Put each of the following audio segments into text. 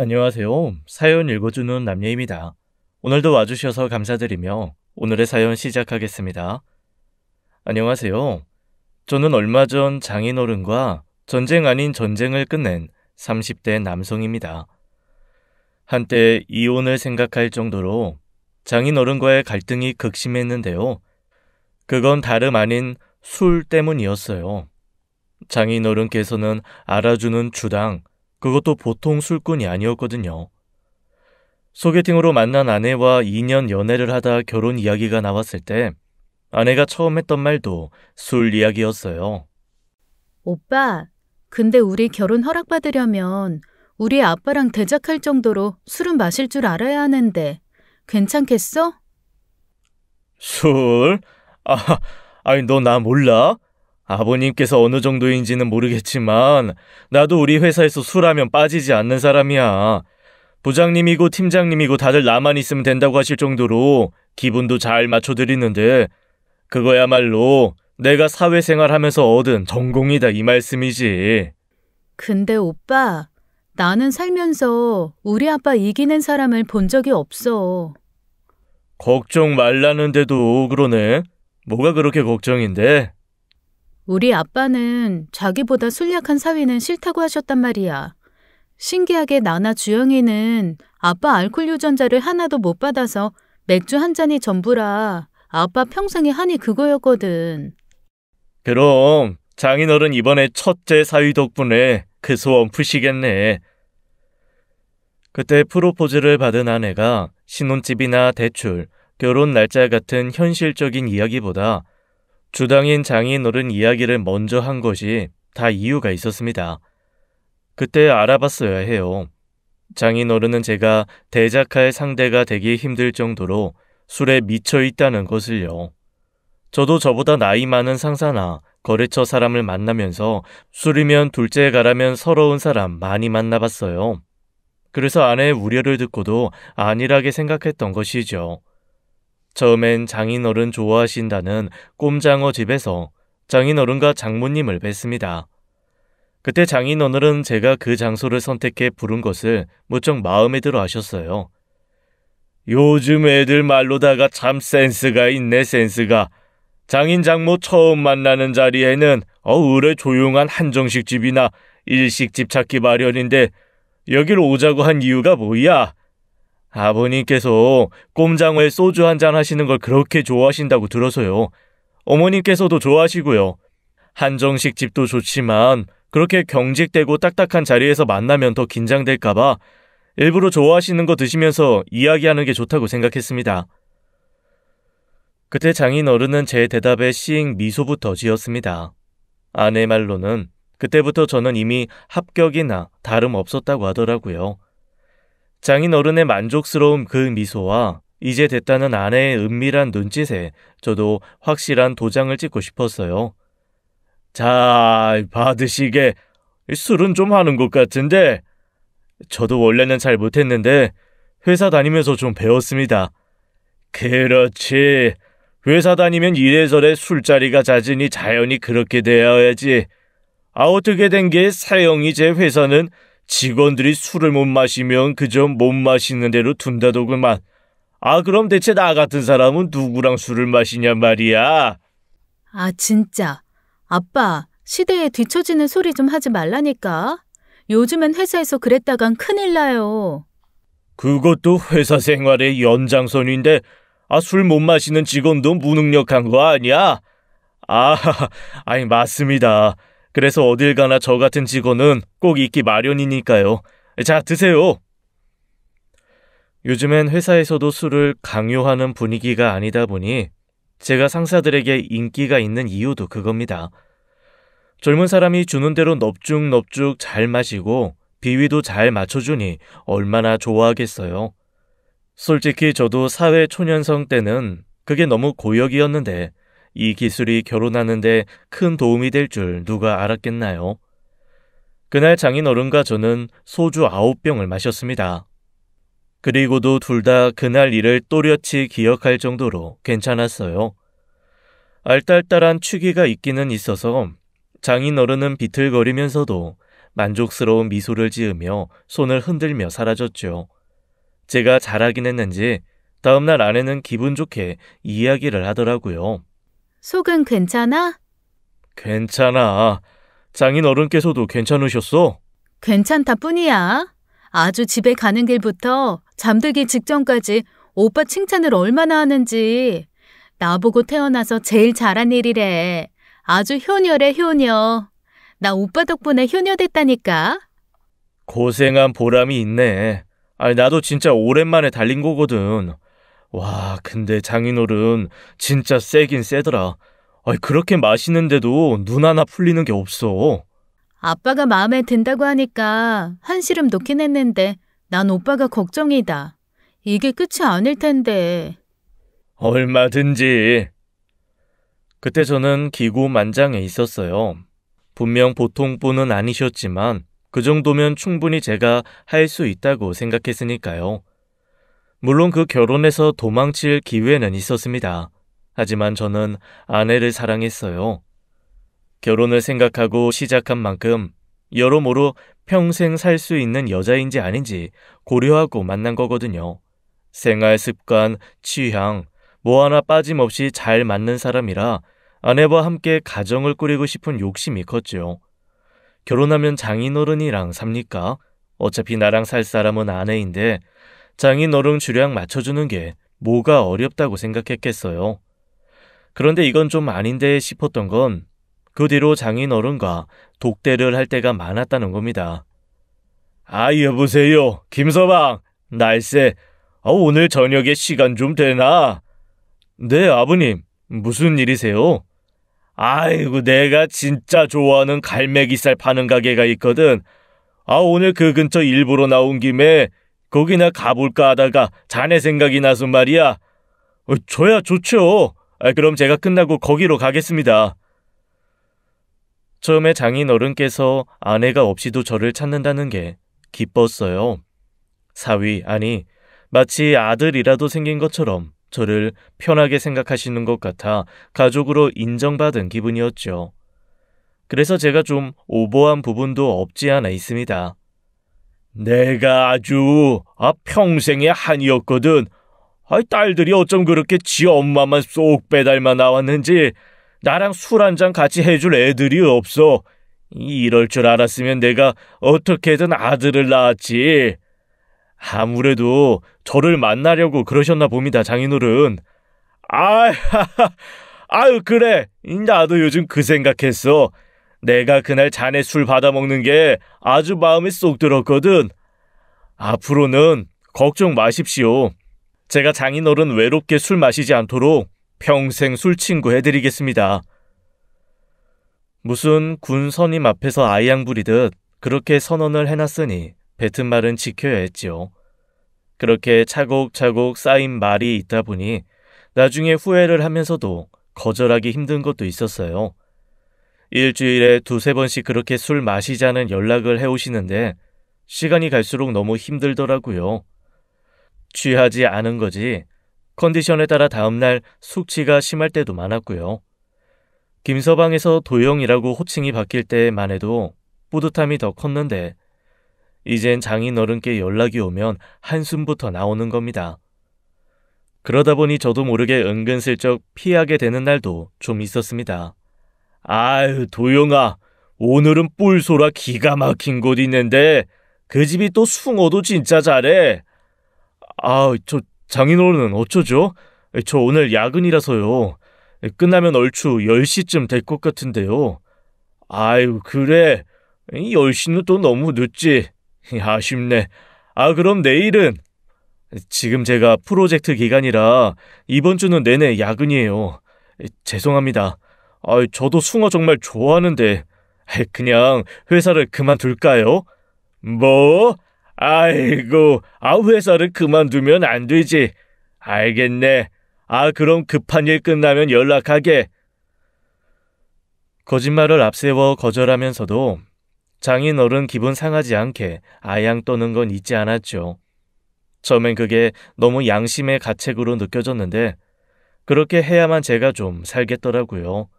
안녕하세요. 사연 읽어주는 남녀입니다. 오늘도 와주셔서 감사드리며 오늘의 사연 시작하겠습니다. 안녕하세요. 저는 얼마 전 장인어른과 전쟁 아닌 전쟁을 끝낸 30대 남성입니다. 한때 이혼을 생각할 정도로 장인어른과의 갈등이 극심했는데요. 그건 다름 아닌 술 때문이었어요. 장인어른께서는 알아주는 주당, 그것도 보통 술꾼이 아니었거든요. 소개팅으로 만난 아내와 2년 연애를 하다 결혼 이야기가 나왔을 때 아내가 처음 했던 말도 술 이야기였어요. 오빠, 근데 우리 결혼 허락받으려면 우리 아빠랑 대작할 정도로 술은 마실 줄 알아야 하는데 괜찮겠어? 술? 아니 너 나 몰라? 아버님께서 어느 정도인지는 모르겠지만 나도 우리 회사에서 술하면 빠지지 않는 사람이야. 부장님이고 팀장님이고 다들 나만 있으면 된다고 하실 정도로 기분도 잘 맞춰드리는데 그거야말로 내가 사회생활하면서 얻은 전공이다 이 말씀이지. 근데 오빠, 나는 살면서 우리 아빠 이기는 사람을 본 적이 없어. 걱정 말라는데도 그러네. 뭐가 그렇게 걱정인데? 우리 아빠는 자기보다 술 약한 사위는 싫다고 하셨단 말이야. 신기하게 나나 주영이는 아빠 알코올 유전자를 하나도 못 받아서 맥주 한 잔이 전부라 아빠 평생의 한이 그거였거든. 그럼 장인어른 이번에 첫째 사위 덕분에 그 소원 푸시겠네. 그때 프로포즈를 받은 아내가 신혼집이나 대출, 결혼 날짜 같은 현실적인 이야기보다 주당인 장인어른 이야기를 먼저 한 것이 다 이유가 있었습니다. 그때 알아봤어야 해요. 장인어른은 제가 대작할 상대가 되기 힘들 정도로 술에 미쳐 있다는 것을요. 저도 저보다 나이 많은 상사나 거래처 사람을 만나면서 술이면 둘째 가라면 서러운 사람 많이 만나봤어요. 그래서 아내의 우려를 듣고도 안일하게 생각했던 것이죠. 처음엔 장인어른 좋아하신다는 꼼장어 집에서 장인어른과 장모님을 뵀습니다. 그때 장인어른은 제가 그 장소를 선택해 부른 것을 무척 마음에 들어 하셨어요. 요즘 애들 말로다가 참 센스가 있네 센스가. 장인 장모 처음 만나는 자리에는 의뢰 조용한 한정식 집이나 일식집 찾기 마련인데 여길 오자고 한 이유가 뭐야? 아버님께서 꼼장어에 소주 한잔 하시는 걸 그렇게 좋아하신다고 들어서요. 어머님께서도 좋아하시고요. 한정식 집도 좋지만 그렇게 경직되고 딱딱한 자리에서 만나면 더 긴장될까봐 일부러 좋아하시는 거 드시면서 이야기하는 게 좋다고 생각했습니다. 그때 장인어른은 제 대답에 씩 미소부터 지었습니다. 아내 말로는 그때부터 저는 이미 합격이나 다름없었다고 하더라고요. 장인어른의 만족스러운 그 미소와 이제 됐다는 아내의 은밀한 눈짓에 저도 확실한 도장을 찍고 싶었어요. 자, 받으시게. 술은 좀 하는 것 같은데. 저도 원래는 잘 못했는데 회사 다니면서 좀 배웠습니다. 그렇지. 회사 다니면 이래저래 술자리가 잦으니 자연히 그렇게 되어야지. 어떻게 된 게 사영이 제 회사는 직원들이 술을 못 마시면 그저 못 마시는 대로 둔다더구만. 그럼 대체 나 같은 사람은 누구랑 술을 마시냐 말이야. 진짜. 아빠, 시대에 뒤처지는 소리 좀 하지 말라니까. 요즘엔 회사에서 그랬다간 큰일 나요. 그것도 회사 생활의 연장선인데 술 못 마시는 직원도 무능력한 거 아니야? 아니 맞습니다. 그래서 어딜 가나 저 같은 직원은 꼭 있기 마련이니까요. 자, 드세요. 요즘엔 회사에서도 술을 강요하는 분위기가 아니다 보니 제가 상사들에게 인기가 있는 이유도 그겁니다. 젊은 사람이 주는 대로 넙죽넙죽 잘 마시고 비위도 잘 맞춰주니 얼마나 좋아하겠어요. 솔직히 저도 사회 초년생 때는 그게 너무 고역이었는데 이 기술이 결혼하는데 큰 도움이 될 줄 누가 알았겠나요? 그날 장인어른과 저는 소주 9병을 마셨습니다. 그리고도 둘 다 그날 일을 또렷이 기억할 정도로 괜찮았어요. 알딸딸한 취기가 있기는 있어서 장인어른은 비틀거리면서도 만족스러운 미소를 지으며 손을 흔들며 사라졌죠. 제가 잘하긴 했는지 다음날 아내는 기분 좋게 이야기를 하더라고요. 속은 괜찮아? 괜찮아. 장인 어른께서도 괜찮으셨어? 괜찮다 뿐이야. 아주 집에 가는 길부터 잠들기 직전까지 오빠 칭찬을 얼마나 하는지. 나보고 태어나서 제일 잘한 일이래. 아주 효녀래, 효녀. 나 오빠 덕분에 효녀 됐다니까. 고생한 보람이 있네. 나도 진짜 오랜만에 달린 거거든. 와, 근데 장인어른 진짜 세긴 세더라. 그렇게 마시는데도 눈 하나 풀리는 게 없어. 아빠가 마음에 든다고 하니까 한시름 놓긴 했는데 난 오빠가 걱정이다. 이게 끝이 아닐 텐데. 얼마든지. 그때 저는 기고만장해 있었어요. 분명 보통 분은 아니셨지만 그 정도면 충분히 제가 할 수 있다고 생각했으니까요. 물론 그 결혼에서 도망칠 기회는 있었습니다. 하지만 저는 아내를 사랑했어요. 결혼을 생각하고 시작한 만큼 여러모로 평생 살 수 있는 여자인지 아닌지 고려하고 만난 거거든요. 생활 습관, 취향, 뭐 하나 빠짐없이 잘 맞는 사람이라 아내와 함께 가정을 꾸리고 싶은 욕심이 컸죠. 결혼하면 장인어른이랑 삽니까? 어차피 나랑 살 사람은 아내인데 장인어른 주량 맞춰주는 게 뭐가 어렵다고 생각했겠어요. 그런데 이건 좀 아닌데 싶었던 건 그 뒤로 장인어른과 독대를 할 때가 많았다는 겁니다. 여보세요. 김서방. 날쌔. 오늘 저녁에 시간 좀 되나? 네, 아버님. 무슨 일이세요? 아이고, 내가 진짜 좋아하는 갈매기살 파는 가게가 있거든. 오늘 그 근처 일부러 나온 김에 거기나 가볼까 하다가 자네 생각이 나서 말이야. 저야 좋죠. 그럼 제가 끝나고 거기로 가겠습니다. 처음에 장인어른께서 아내가 없이도 저를 찾는다는 게 기뻤어요. 사위, 아니 마치 아들이라도 생긴 것처럼 저를 편하게 생각하시는 것 같아 가족으로 인정받은 기분이었죠. 그래서 제가 좀 오버한 부분도 없지 않아 있습니다. 내가 아주 평생의 한이었거든. 딸들이 어쩜 그렇게 지 엄마만 쏙 빼닮아 나왔는지 나랑 술 한잔 같이 해줄 애들이 없어. 이럴 줄 알았으면 내가 어떻게든 아들을 낳았지. 아무래도 저를 만나려고 그러셨나 봅니다, 장인어른. 아유, 그래. 나도 요즘 그 생각했어. 내가 그날 자네 술 받아먹는 게 아주 마음에 쏙 들었거든. 앞으로는 걱정 마십시오. 제가 장인어른 외롭게 술 마시지 않도록 평생 술친구 해드리겠습니다. 무슨 군 선임 앞에서 아양 부리듯 그렇게 선언을 해놨으니 뱉은 말은 지켜야 했지요. 그렇게 차곡차곡 쌓인 말이 있다 보니 나중에 후회를 하면서도 거절하기 힘든 것도 있었어요. 일주일에 2-3번씩 그렇게 술 마시자는 연락을 해오시는데 시간이 갈수록 너무 힘들더라고요. 취하지 않은 거지 컨디션에 따라 다음날 숙취가 심할 때도 많았고요. 김서방에서 도영이라고 호칭이 바뀔 때만 해도 뿌듯함이 더 컸는데 이젠 장인어른께 연락이 오면 한숨부터 나오는 겁니다. 그러다 보니 저도 모르게 은근슬쩍 피하게 되는 날도 좀 있었습니다. 도영아, 오늘은 뿔소라 기가 막힌 곳 있는데 그 집이 또 숭어도 진짜 잘해. 저 장인어른은 어쩌죠? 저 오늘 야근이라서요. 끝나면 얼추 10시쯤 될 것 같은데요. 그래. 10시는 또 너무 늦지. 아쉽네. 그럼 내일은? 지금 제가 프로젝트 기간이라 이번 주는 내내 야근이에요. 죄송합니다. 저도 숭어 정말 좋아하는데 그냥 회사를 그만둘까요? 뭐? 아이고, 회사를 그만두면 안 되지. 알겠네. 그럼 급한 일 끝나면 연락하게. 거짓말을 앞세워 거절하면서도 장인어른 기분 상하지 않게 아양 떠는 건 잊지 않았죠. 처음엔 그게 너무 양심의 가책으로 느껴졌는데 그렇게 해야만 제가 좀 살겠더라고요.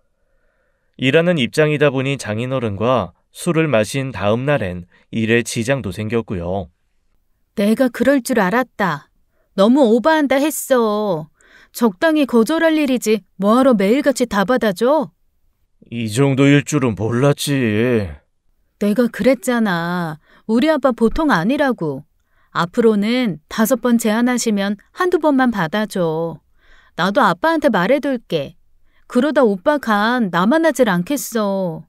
일하는 입장이다 보니 장인어른과 술을 마신 다음 날엔 일에 지장도 생겼고요. 내가 그럴 줄 알았다. 너무 오버한다 했어. 적당히 거절할 일이지 뭐하러 매일같이 다 받아줘? 이 정도일 줄은 몰랐지. 내가 그랬잖아. 우리 아빠 보통 아니라고. 앞으로는 5번 제안하시면 한두 번만 받아줘. 나도 아빠한테 말해둘게. 그러다 오빠 간 나만 하질 않겠어.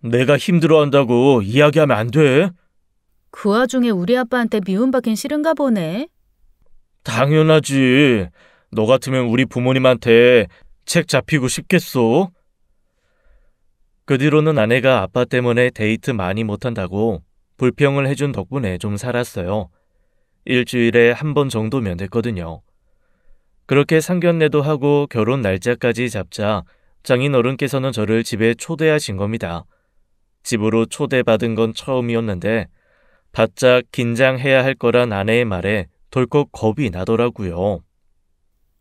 내가 힘들어한다고 이야기하면 안 돼? 그 와중에 우리 아빠한테 미움받긴 싫은가 보네. 당연하지. 너 같으면 우리 부모님한테 책 잡히고 싶겠어? 그 뒤로는 아내가 아빠 때문에 데이트 많이 못한다고 불평을 해준 덕분에 좀 살았어요. 일주일에 한 번 정도면 됐거든요. 그렇게 상견례도 하고 결혼 날짜까지 잡자 장인어른께서는 저를 집에 초대하신 겁니다. 집으로 초대받은 건 처음이었는데 바짝 긴장해야 할 거란 아내의 말에 덜컥 겁이 나더라고요.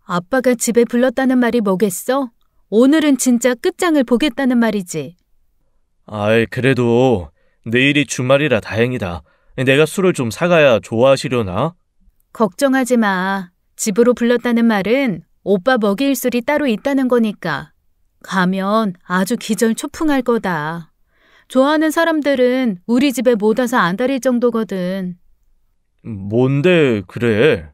아빠가 집에 불렀다는 말이 뭐겠어? 오늘은 진짜 끝장을 보겠다는 말이지. 아이, 그래도 내일이 주말이라 다행이다. 내가 술을 좀 사가야 좋아하시려나? 걱정하지 마. 집으로 불렀다는 말은 오빠 먹일 술이 따로 있다는 거니까. 가면 아주 기절초풍할 거다. 좋아하는 사람들은 우리 집에 못 와서 안달일 정도거든. 뭔데 그래?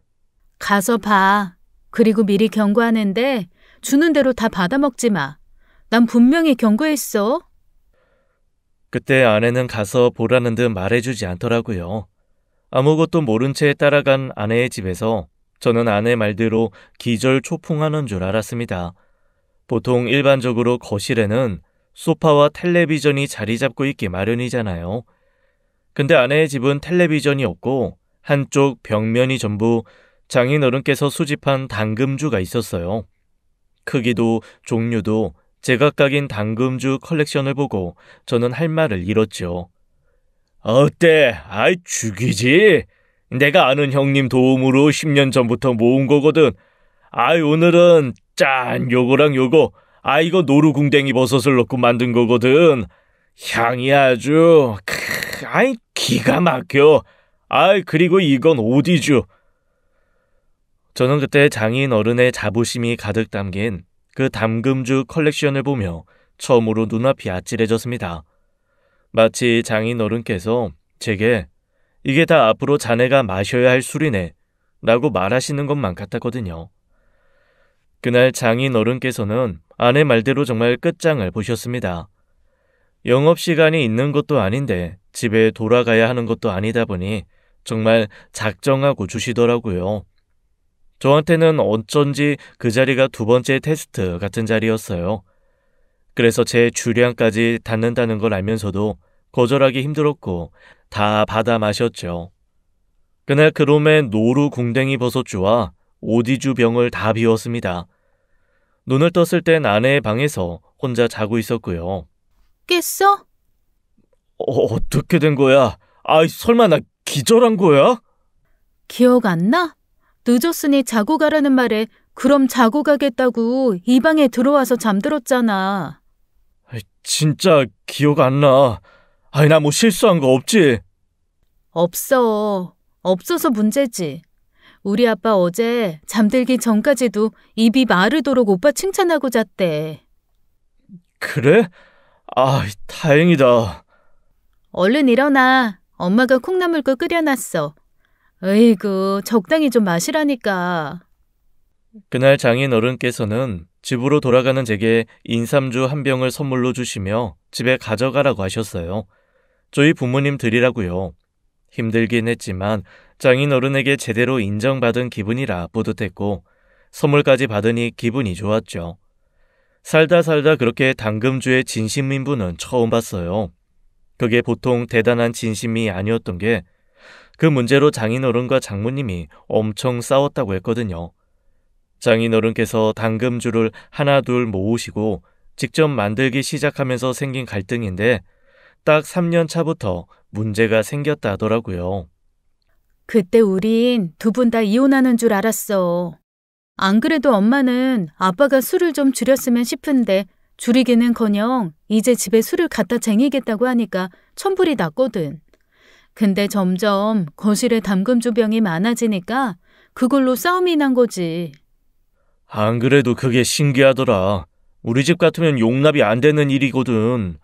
가서 봐. 그리고 미리 경고하는데 주는 대로 다 받아먹지 마. 난 분명히 경고했어. 그때 아내는 가서 보라는 듯 말해주지 않더라고요. 아무것도 모른 채 따라간 아내의 집에서 저는 아내 말대로 기절초풍하는 줄 알았습니다. 보통 일반적으로 거실에는 소파와 텔레비전이 자리 잡고 있기 마련이잖아요. 근데 아내의 집은 텔레비전이 없고 한쪽 벽면이 전부 장인어른께서 수집한 당금주가 있었어요. 크기도 종류도 제각각인 당금주 컬렉션을 보고 저는 할 말을 잃었죠. 어때? 아이, 죽이지? 내가 아는 형님 도움으로 10년 전부터 모은 거거든. 아이, 오늘은 짠 요거랑 요거. 아, 이거 노루궁뎅이 버섯을 넣고 만든 거거든. 향이 아주 아이, 기가 막혀. 아이, 그리고 이건 오디주. 저는 그때 장인 어른의 자부심이 가득 담긴 그 담금주 컬렉션을 보며 처음으로 눈앞이 아찔해졌습니다. 마치 장인 어른께서 제게 이게 다 앞으로 자네가 마셔야 할 술이네 라고 말하시는 것만 같았거든요. 그날 장인 어른께서는 아내 말대로 정말 끝장을 보셨습니다. 영업시간이 있는 것도 아닌데 집에 돌아가야 하는 것도 아니다 보니 정말 작정하고 주시더라고요. 저한테는 어쩐지 그 자리가 2번째 테스트 같은 자리였어요. 그래서 제 주량까지 닿는다는 걸 알면서도 거절하기 힘들었고 다 받아 마셨죠. 그날 그놈의 노루궁뎅이 버섯주와 오디주 병을 다 비웠습니다. 눈을 떴을 땐 아내의 방에서 혼자 자고 있었고요. 깼어? 어떻게 된 거야? 아이, 설마 나 기절한 거야? 기억 안 나? 늦었으니 자고 가라는 말에 그럼 자고 가겠다고 이 방에 들어와서 잠들었잖아. 진짜 기억 안 나. 아이, 나 뭐 실수한 거 없지? 없어. 없어서 문제지. 우리 아빠 어제 잠들기 전까지도 입이 마르도록 오빠 칭찬하고 잤대. 그래? 아, 다행이다. 얼른 일어나. 엄마가 콩나물국 끓여놨어. 으이구, 적당히 좀 마시라니까. 그날 장인 어른께서는 집으로 돌아가는 제게 인삼주 한 병을 선물로 주시며 집에 가져가라고 하셨어요. 저희 부모님 드리라고요. 힘들긴 했지만 장인 어른에게 제대로 인정받은 기분이라 뿌듯했고 선물까지 받으니 기분이 좋았죠. 살다 그렇게 당금주의 진심인분은 처음 봤어요. 그게 보통 대단한 진심이 아니었던 게 그 문제로 장인어른과 장모님이 엄청 싸웠다고 했거든요. 장인어른께서 당금주를 하나둘 모으시고 직접 만들기 시작하면서 생긴 갈등인데 딱 3년 차부터 문제가 생겼다 하더라고요. 그때 우린 2분 다 이혼하는 줄 알았어. 안 그래도 엄마는 아빠가 술을 좀 줄였으면 싶은데 줄이기는커녕 이제 집에 술을 갖다 쟁이겠다고 하니까 천불이 났거든. 근데 점점 거실에 담금주병이 많아지니까 그걸로 싸움이 난 거지. 안 그래도 그게 신기하더라. 우리 집 같으면 용납이 안 되는 일이거든.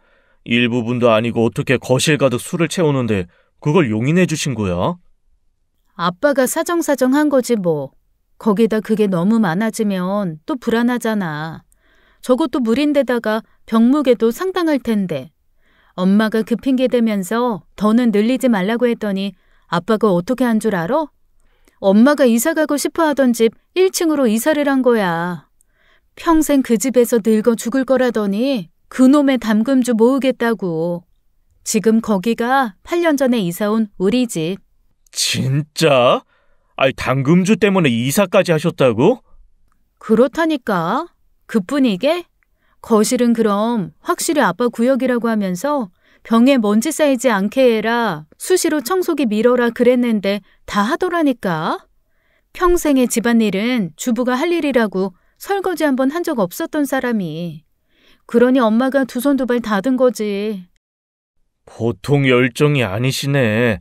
일부분도 아니고 어떻게 거실 가득 술을 채우는데 그걸 용인해 주신 거야? 아빠가 사정사정한 거지 뭐. 거기다 그게 너무 많아지면 또 불안하잖아. 저것도 물인데다가 병무게도 상당할 텐데. 엄마가 그 핑계 대면서 더는 늘리지 말라고 했더니 아빠가 어떻게 한 줄 알아? 엄마가 이사 가고 싶어 하던 집 1층으로 이사를 한 거야. 평생 그 집에서 늙어 죽을 거라더니 그놈의 담금주 모으겠다고. 지금 거기가 8년 전에 이사 온 우리 집. 진짜? 아니, 담금주 때문에 이사까지 하셨다고? 그렇다니까. 그뿐이게? 거실은 그럼 확실히 아빠 구역이라고 하면서 병에 먼지 쌓이지 않게 해라, 수시로 청소기 밀어라 그랬는데 다 하더라니까. 평생의 집안일은 주부가 할 일이라고 설거지 한번 한 적 없었던 사람이. 그러니 엄마가 두 손 두 발 다 든 거지. 보통 열정이 아니시네.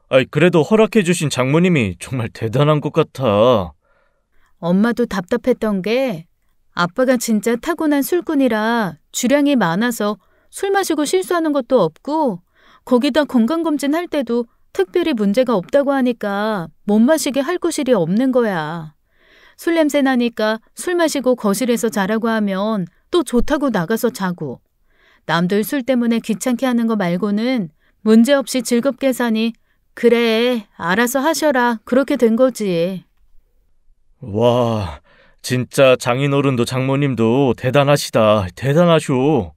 아니, 그래도 허락해 주신 장모님이 정말 대단한 것 같아. 엄마도 답답했던 게 아빠가 진짜 타고난 술꾼이라 주량이 많아서 술 마시고 실수하는 것도 없고 거기다 건강검진 할 때도 특별히 문제가 없다고 하니까 못 마시게 할 구실이 없는 거야. 술 냄새 나니까 술 마시고 거실에서 자라고 하면 또 좋다고 나가서 자고. 남들 술 때문에 귀찮게 하는 거 말고는 문제없이 즐겁게 사니 그래, 알아서 하셔라. 그렇게 된 거지. 와, 진짜 장인어른도 장모님도 대단하시다. 대단하쇼.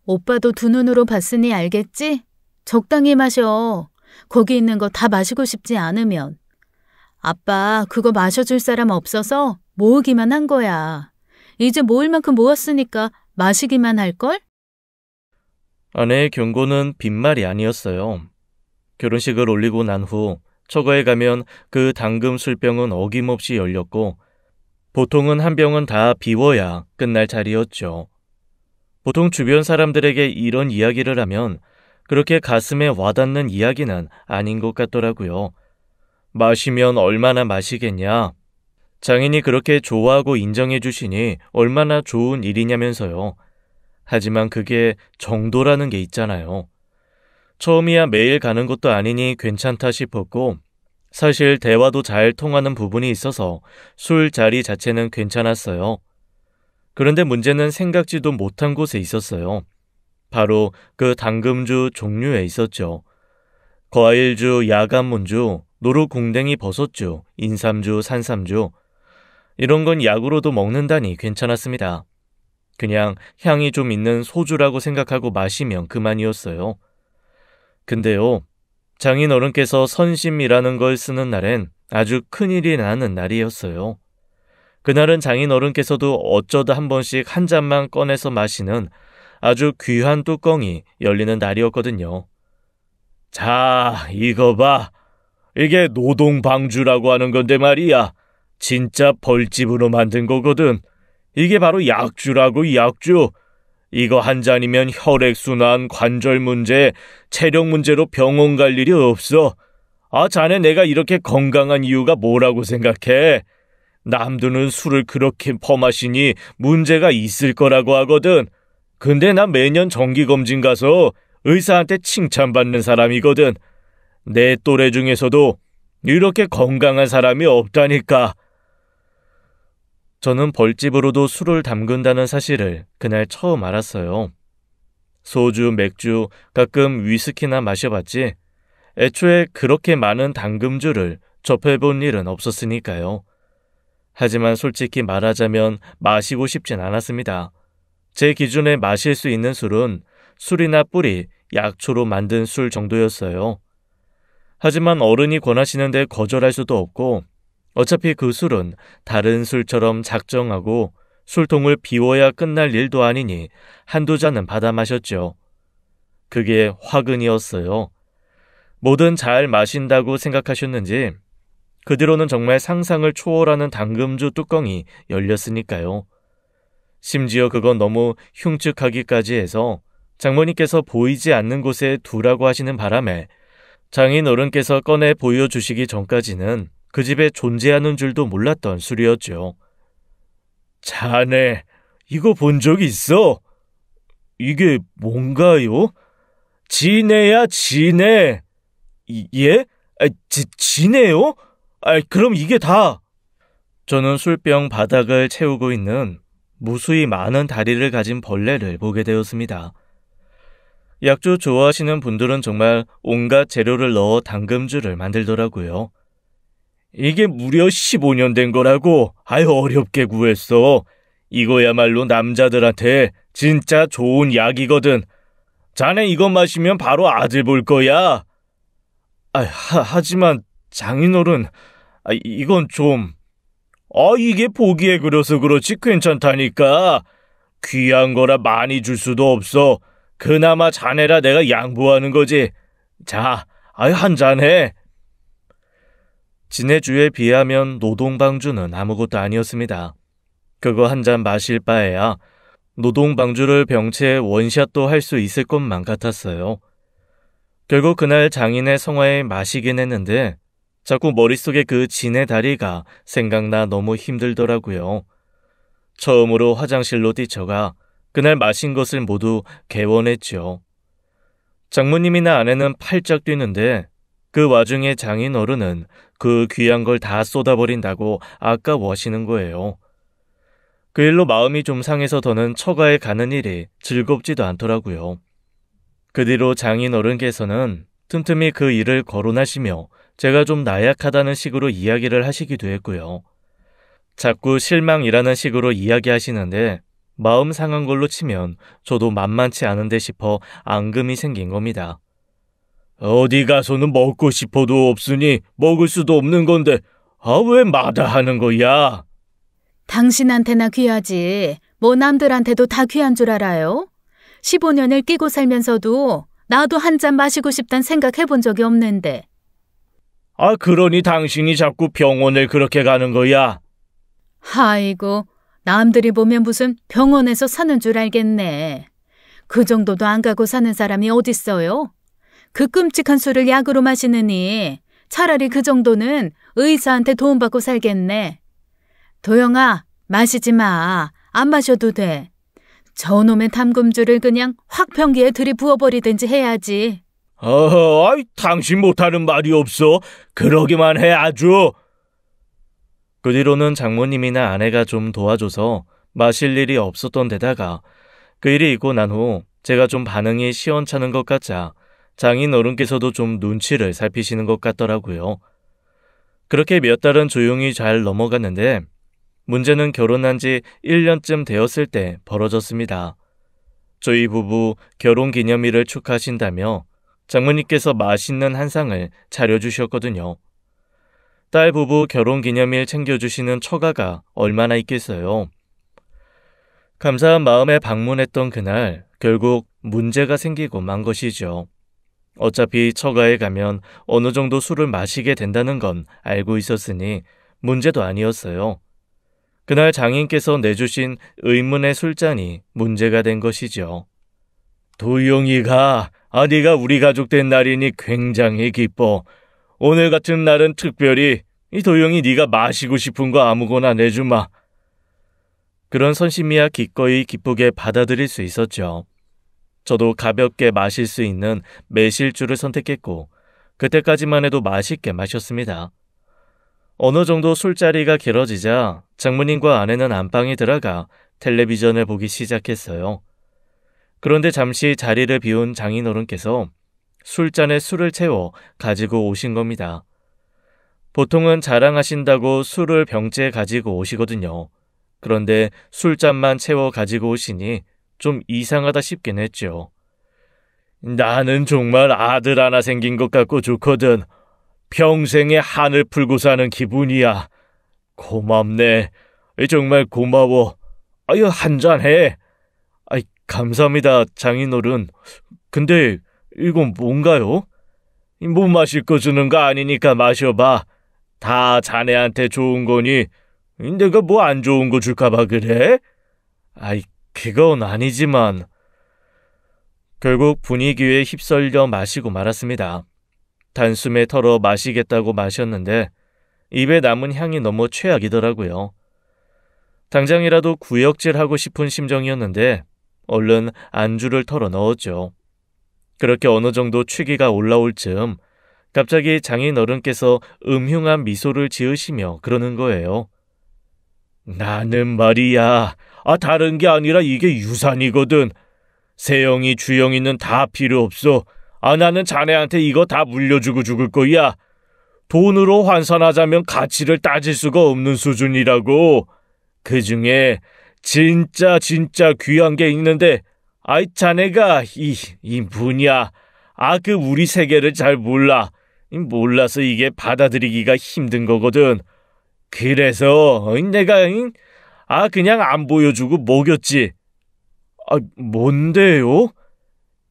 오빠도 두 눈으로 봤으니 알겠지? 적당히 마셔. 거기 있는 거 다 마시고 싶지 않으면. 아빠 그거 마셔줄 사람 없어서 모으기만 한 거야. 이제 모을 만큼 모았으니까 마시기만 할걸? 아내의 경고는 빈말이 아니었어요. 결혼식을 올리고 난 후 처가에 가면 그 당금 술병은 어김없이 열렸고 보통은 한 병은 다 비워야 끝날 자리였죠. 보통 주변 사람들에게 이런 이야기를 하면 그렇게 가슴에 와닿는 이야기는 아닌 것 같더라고요. 마시면 얼마나 마시겠냐. 장인이 그렇게 좋아하고 인정해 주시니 얼마나 좋은 일이냐면서요. 하지만 그게 정도라는 게 있잖아요. 처음이야 매일 가는 것도 아니니 괜찮다 싶었고 사실 대화도 잘 통하는 부분이 있어서 술 자리 자체는 괜찮았어요. 그런데 문제는 생각지도 못한 곳에 있었어요. 바로 그 당금주 종류에 있었죠. 과일주, 야간문주, 노루궁뎅이 버섯주, 인삼주, 산삼주 이런 건 약으로도 먹는다니 괜찮았습니다. 그냥 향이 좀 있는 소주라고 생각하고 마시면 그만이었어요. 근데요, 장인어른께서 선심이라는 걸 쓰는 날엔 아주 큰일이 나는 날이었어요. 그날은 장인어른께서도 어쩌다 한 번씩 한 잔만 꺼내서 마시는 아주 귀한 뚜껑이 열리는 날이었거든요. 자, 이거 봐. 이게 노동방주라고 하는 건데 말이야. 진짜 벌집으로 만든 거거든. 이게 바로 약주라고, 약주. 이거 한 잔이면 혈액순환, 관절 문제, 체력 문제로 병원 갈 일이 없어. 아, 자네 내가 이렇게 건강한 이유가 뭐라고 생각해? 남들은 술을 그렇게 퍼마시니 문제가 있을 거라고 하거든. 근데 나 매년 정기검진 가서 의사한테 칭찬받는 사람이거든. 내 또래 중에서도 이렇게 건강한 사람이 없다니까. 저는 벌집으로도 술을 담근다는 사실을 그날 처음 알았어요. 소주, 맥주, 가끔 위스키나 마셔봤지 애초에 그렇게 많은 담금주를 접해본 일은 없었으니까요. 하지만 솔직히 말하자면 마시고 싶진 않았습니다. 제 기준에 마실 수 있는 술은 술이나 뿌리, 약초로 만든 술 정도였어요. 하지만 어른이 권하시는데 거절할 수도 없고 어차피 그 술은 다른 술처럼 작정하고 술통을 비워야 끝날 일도 아니니 한두 잔은 받아 마셨죠. 그게 화근이었어요. 뭐든 잘 마신다고 생각하셨는지 그 뒤로는 정말 상상을 초월하는 당금주 뚜껑이 열렸으니까요. 심지어 그건 너무 흉측하기까지 해서 장모님께서 보이지 않는 곳에 두라고 하시는 바람에 장인어른께서 꺼내 보여주시기 전까지는 그 집에 존재하는 줄도 몰랐던 술이었죠. 자네, 이거 본 적 있어? 이게 뭔가요? 지네야, 지네. 예? 지네요? 그럼 이게 다. 저는 술병 바닥을 채우고 있는 무수히 많은 다리를 가진 벌레를 보게 되었습니다. 약주 좋아하시는 분들은 정말 온갖 재료를 넣어 당금주를 만들더라고요. 이게 무려 15년 된 거라고. 어렵게 구했어. 이거야말로 남자들한테 진짜 좋은 약이거든. 자네 이거 마시면 바로 아들 볼 거야. 하지만 장인어른, 이건 좀... 이게 보기에 그려서 그렇지 괜찮다니까. 귀한 거라 많이 줄 수도 없어. 그나마 자네라 내가 양보하는 거지. 자, 한잔해. 진해주에 비하면 노동방주는 아무것도 아니었습니다. 그거 한 잔 마실 바에야 노동방주를 병채에 원샷도 할 수 있을 것만 같았어요. 결국 그날 장인의 성화에 마시긴 했는데 자꾸 머릿속에 그 진의 다리가 생각나 너무 힘들더라고요. 처음으로 화장실로 뛰쳐가 그날 마신 것을 모두 개원했죠. 장모님이나 아내는 팔짝 뛰는데 그 와중에 장인 어른은 그 귀한 걸 다 쏟아버린다고 아까워하시는 거예요. 그 일로 마음이 좀 상해서 더는 처가에 가는 일이 즐겁지도 않더라고요. 그 뒤로 장인 어른께서는 틈틈이 그 일을 거론하시며 제가 좀 나약하다는 식으로 이야기를 하시기도 했고요. 자꾸 실망이라는 식으로 이야기하시는데 마음 상한 걸로 치면 저도 만만치 않은데 싶어 앙금이 생긴 겁니다. 어디 가서는 먹고 싶어도 없으니 먹을 수도 없는 건데 왜 마다하는 거야? 당신한테나 귀하지 뭐 남들한테도 다 귀한 줄 알아요? 15년을 끼고 살면서도 나도 한 잔 마시고 싶단 생각해본 적이 없는데. 그러니 당신이 자꾸 병원을 그렇게 가는 거야? 아이고, 남들이 보면 무슨 병원에서 사는 줄 알겠네. 그 정도도 안 가고 사는 사람이 어딨어요? 그 끔찍한 술을 약으로 마시느니 차라리 그 정도는 의사한테 도움받고 살겠네. 도영아, 마시지 마. 안 마셔도 돼. 저놈의 담금주를 그냥 확 변기에 들이부어버리든지 해야지. 당신 못하는 말이 없어. 그러기만 해 아주. 그 뒤로는 장모님이나 아내가 좀 도와줘서 마실 일이 없었던 데다가 그 일이 있고 난 후 제가 좀 반응이 시원찮은 것 같자 장인 어른께서도 좀 눈치를 살피시는 것 같더라고요. 그렇게 몇 달은 조용히 잘 넘어갔는데 문제는 결혼한 지 1년쯤 되었을 때 벌어졌습니다. 저희 부부 결혼기념일을 축하하신다며 장모님께서 맛있는 한상을 차려주셨거든요. 딸 부부 결혼기념일 챙겨주시는 처가가 얼마나 있겠어요. 감사한 마음에 방문했던 그날 결국 문제가 생기고 만 것이죠. 어차피 처가에 가면 어느 정도 술을 마시게 된다는 건 알고 있었으니 문제도 아니었어요. 그날 장인께서 내주신 의문의 술잔이 문제가 된 것이죠. 도영이가 네가 우리 가족 된 날이니 굉장히 기뻐. 오늘 같은 날은 특별히 이 도영이 네가 마시고 싶은 거 아무거나 내주마. 그런 선심이야 기꺼이 기쁘게 받아들일 수 있었죠. 저도 가볍게 마실 수 있는 매실주를 선택했고 그때까지만 해도 맛있게 마셨습니다. 어느 정도 술자리가 길어지자 장모님과 아내는 안방에 들어가 텔레비전을 보기 시작했어요. 그런데 잠시 자리를 비운 장인어른께서 술잔에 술을 채워 가지고 오신 겁니다. 보통은 자랑하신다고 술을 병째에 가지고 오시거든요. 그런데 술잔만 채워 가지고 오시니 좀 이상하다 싶긴 했죠. 나는 정말 아들 하나 생긴 것 같고 좋거든. 평생에 한을 풀고 사는 기분이야. 고맙네. 정말 고마워. 한잔해. 감사합니다, 장인어른. 근데 이건 뭔가요? 못 마실 거 주는 거 아니니까 마셔봐. 다 자네한테 좋은 거니 내가 뭐 안 좋은 거 줄까 봐 그래? 아이, 그건 아니지만. 결국 분위기에 휩쓸려 마시고 말았습니다. 단숨에 털어 마시겠다고 마셨는데 입에 남은 향이 너무 최악이더라고요. 당장이라도 구역질하고 싶은 심정이었는데 얼른 안주를 털어 넣었죠. 그렇게 어느 정도 취기가 올라올 즈음 갑자기 장인어른께서 음흉한 미소를 지으시며 그러는 거예요. 나는 말이야, 다른 게 아니라 이게 유산이거든. 세영이 주영이는 다 필요 없어. 나는 자네한테 이거 다 물려주고 죽을 거야. 돈으로 환산하자면 가치를 따질 수가 없는 수준이라고. 그중에 진짜 귀한 게 있는데 자네가 이 뭐냐, 그 우리 세계를 잘 몰라. 몰라서 이게 받아들이기가 힘든 거거든. 그래서 내가 그냥 안 보여주고 먹였지. 뭔데요?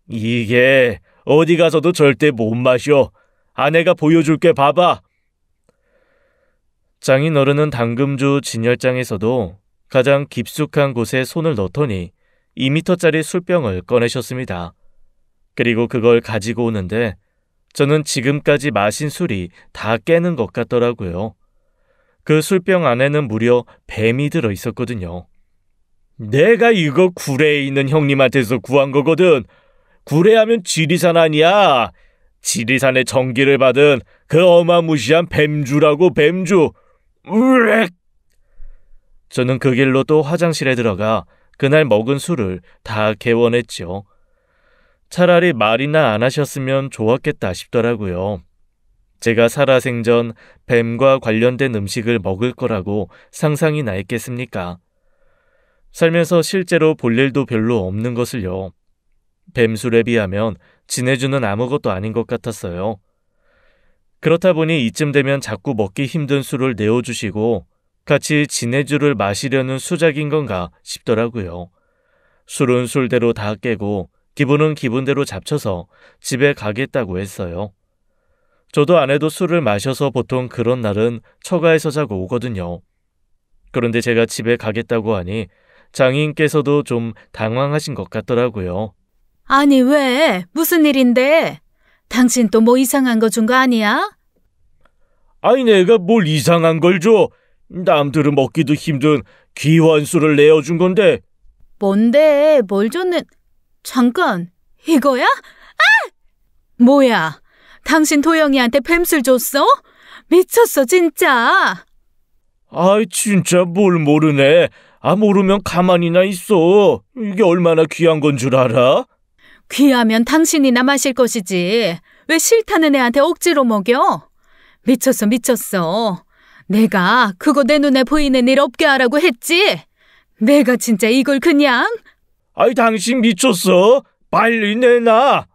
이게 어디 가서도 절대 못 마셔. 내가 보여줄게, 봐봐. 장인어른은 당금주 진열장에서도 가장 깊숙한 곳에 손을 넣더니 2미터짜리 술병을 꺼내셨습니다. 그리고 그걸 가지고 오는데 저는 지금까지 마신 술이 다 깨는 것 같더라고요. 그 술병 안에는 무려 뱀이 들어 있었거든요. 내가 이거 구례에 있는 형님한테서 구한 거거든. 구례하면 지리산 아니야. 지리산의 정기를 받은 그 어마무시한 뱀주라고, 뱀주. 으렉! 저는 그 길로 또 화장실에 들어가 그날 먹은 술을 다 개원했죠. 차라리 말이나 안 하셨으면 좋았겠다 싶더라고요. 제가 살아생전 뱀과 관련된 음식을 먹을 거라고 상상이 나 있겠습니까? 살면서 실제로 볼 일도 별로 없는 것을요. 뱀술에 비하면 진해주는 아무것도 아닌 것 같았어요. 그렇다 보니 이쯤 되면 자꾸 먹기 힘든 술을 내어주시고 같이 진해주를 마시려는 수작인 건가 싶더라고요. 술은 술대로 다 깨고 기분은 기분대로 잡쳐서 집에 가겠다고 했어요. 저도 아내도 술을 마셔서 보통 그런 날은 처가에서 자고 오거든요. 그런데 제가 집에 가겠다고 하니 장인께서도 좀 당황하신 것 같더라고요. 아니 왜? 무슨 일인데? 당신 또 뭐 이상한 거 준 거 아니야? 내가 뭘 이상한 걸 줘? 남들은 먹기도 힘든 귀한 술을 내어준 건데. 뭔데? 뭘 줬는... 잠깐, 이거야? 뭐야? 당신 도영이한테 뱀술 줬어? 미쳤어 진짜. 진짜 뭘 모르네. 모르면 가만히나 있어. 이게 얼마나 귀한 건 줄 알아? 귀하면 당신이나 마실 것이지. 왜 싫다는 애한테 억지로 먹여? 미쳤어. 내가 그거 내 눈에 보이는 일 없게 하라고 했지? 내가 진짜 이걸 그냥... 당신 미쳤어? 빨리 내놔.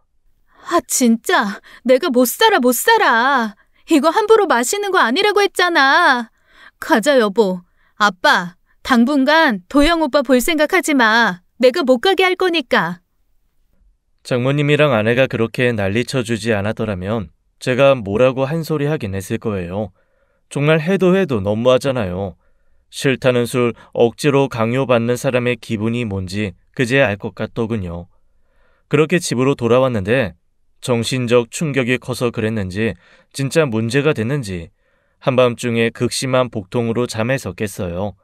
진짜 내가 못 살아. 이거 함부로 마시는 거 아니라고 했잖아. 가자 여보. 아빠, 당분간 도영 오빠 볼 생각하지 마. 내가 못 가게 할 거니까. 장모님이랑 아내가 그렇게 난리쳐주지 않았더라면 제가 뭐라고 한 소리 하긴 했을 거예요. 정말 해도 너무하잖아요. 싫다는 술 억지로 강요받는 사람의 기분이 뭔지 그제야 알 것 같더군요. 그렇게 집으로 돌아왔는데 정신적 충격이 커서 그랬는지 진짜 문제가 됐는지 한밤중에 극심한 복통으로 잠에서 깼어요.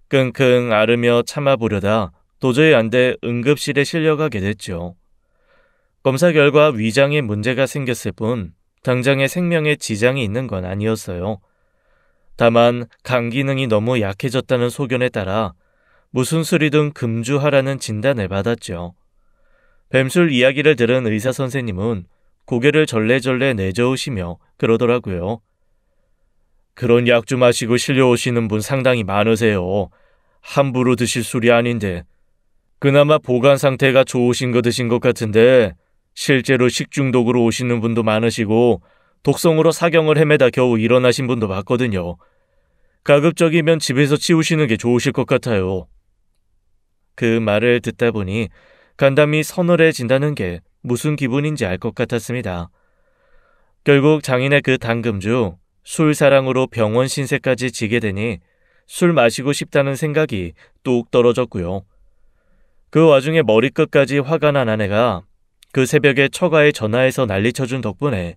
끙끙 앓으며 참아보려다 도저히 안 돼 응급실에 실려가게 됐죠. 검사 결과 위장에 문제가 생겼을 뿐 당장의 생명에 지장이 있는 건 아니었어요. 다만 간 기능이 너무 약해졌다는 소견에 따라 무슨 술이든 금주하라는 진단을 받았죠. 뱀술 이야기를 들은 의사 선생님은 고개를 절레절레 내저으시며 그러더라고요. 그런 약주 마시고 실려오시는 분 상당히 많으세요. 함부로 드실 술이 아닌데. 그나마 보관 상태가 좋으신 거 드신 것 같은데 실제로 식중독으로 오시는 분도 많으시고 독성으로 사경을 헤매다 겨우 일어나신 분도 봤거든요. 가급적이면 집에서 치우시는 게 좋으실 것 같아요. 그 말을 듣다 보니 간담이 서늘해진다는 게 무슨 기분인지 알 것 같았습니다. 결국 장인의 그 당금주, 술사랑으로 병원 신세까지 지게 되니 술 마시고 싶다는 생각이 뚝 떨어졌고요. 그 와중에 머리끝까지 화가 난 아내가 그 새벽에 처가에 전화해서 난리쳐준 덕분에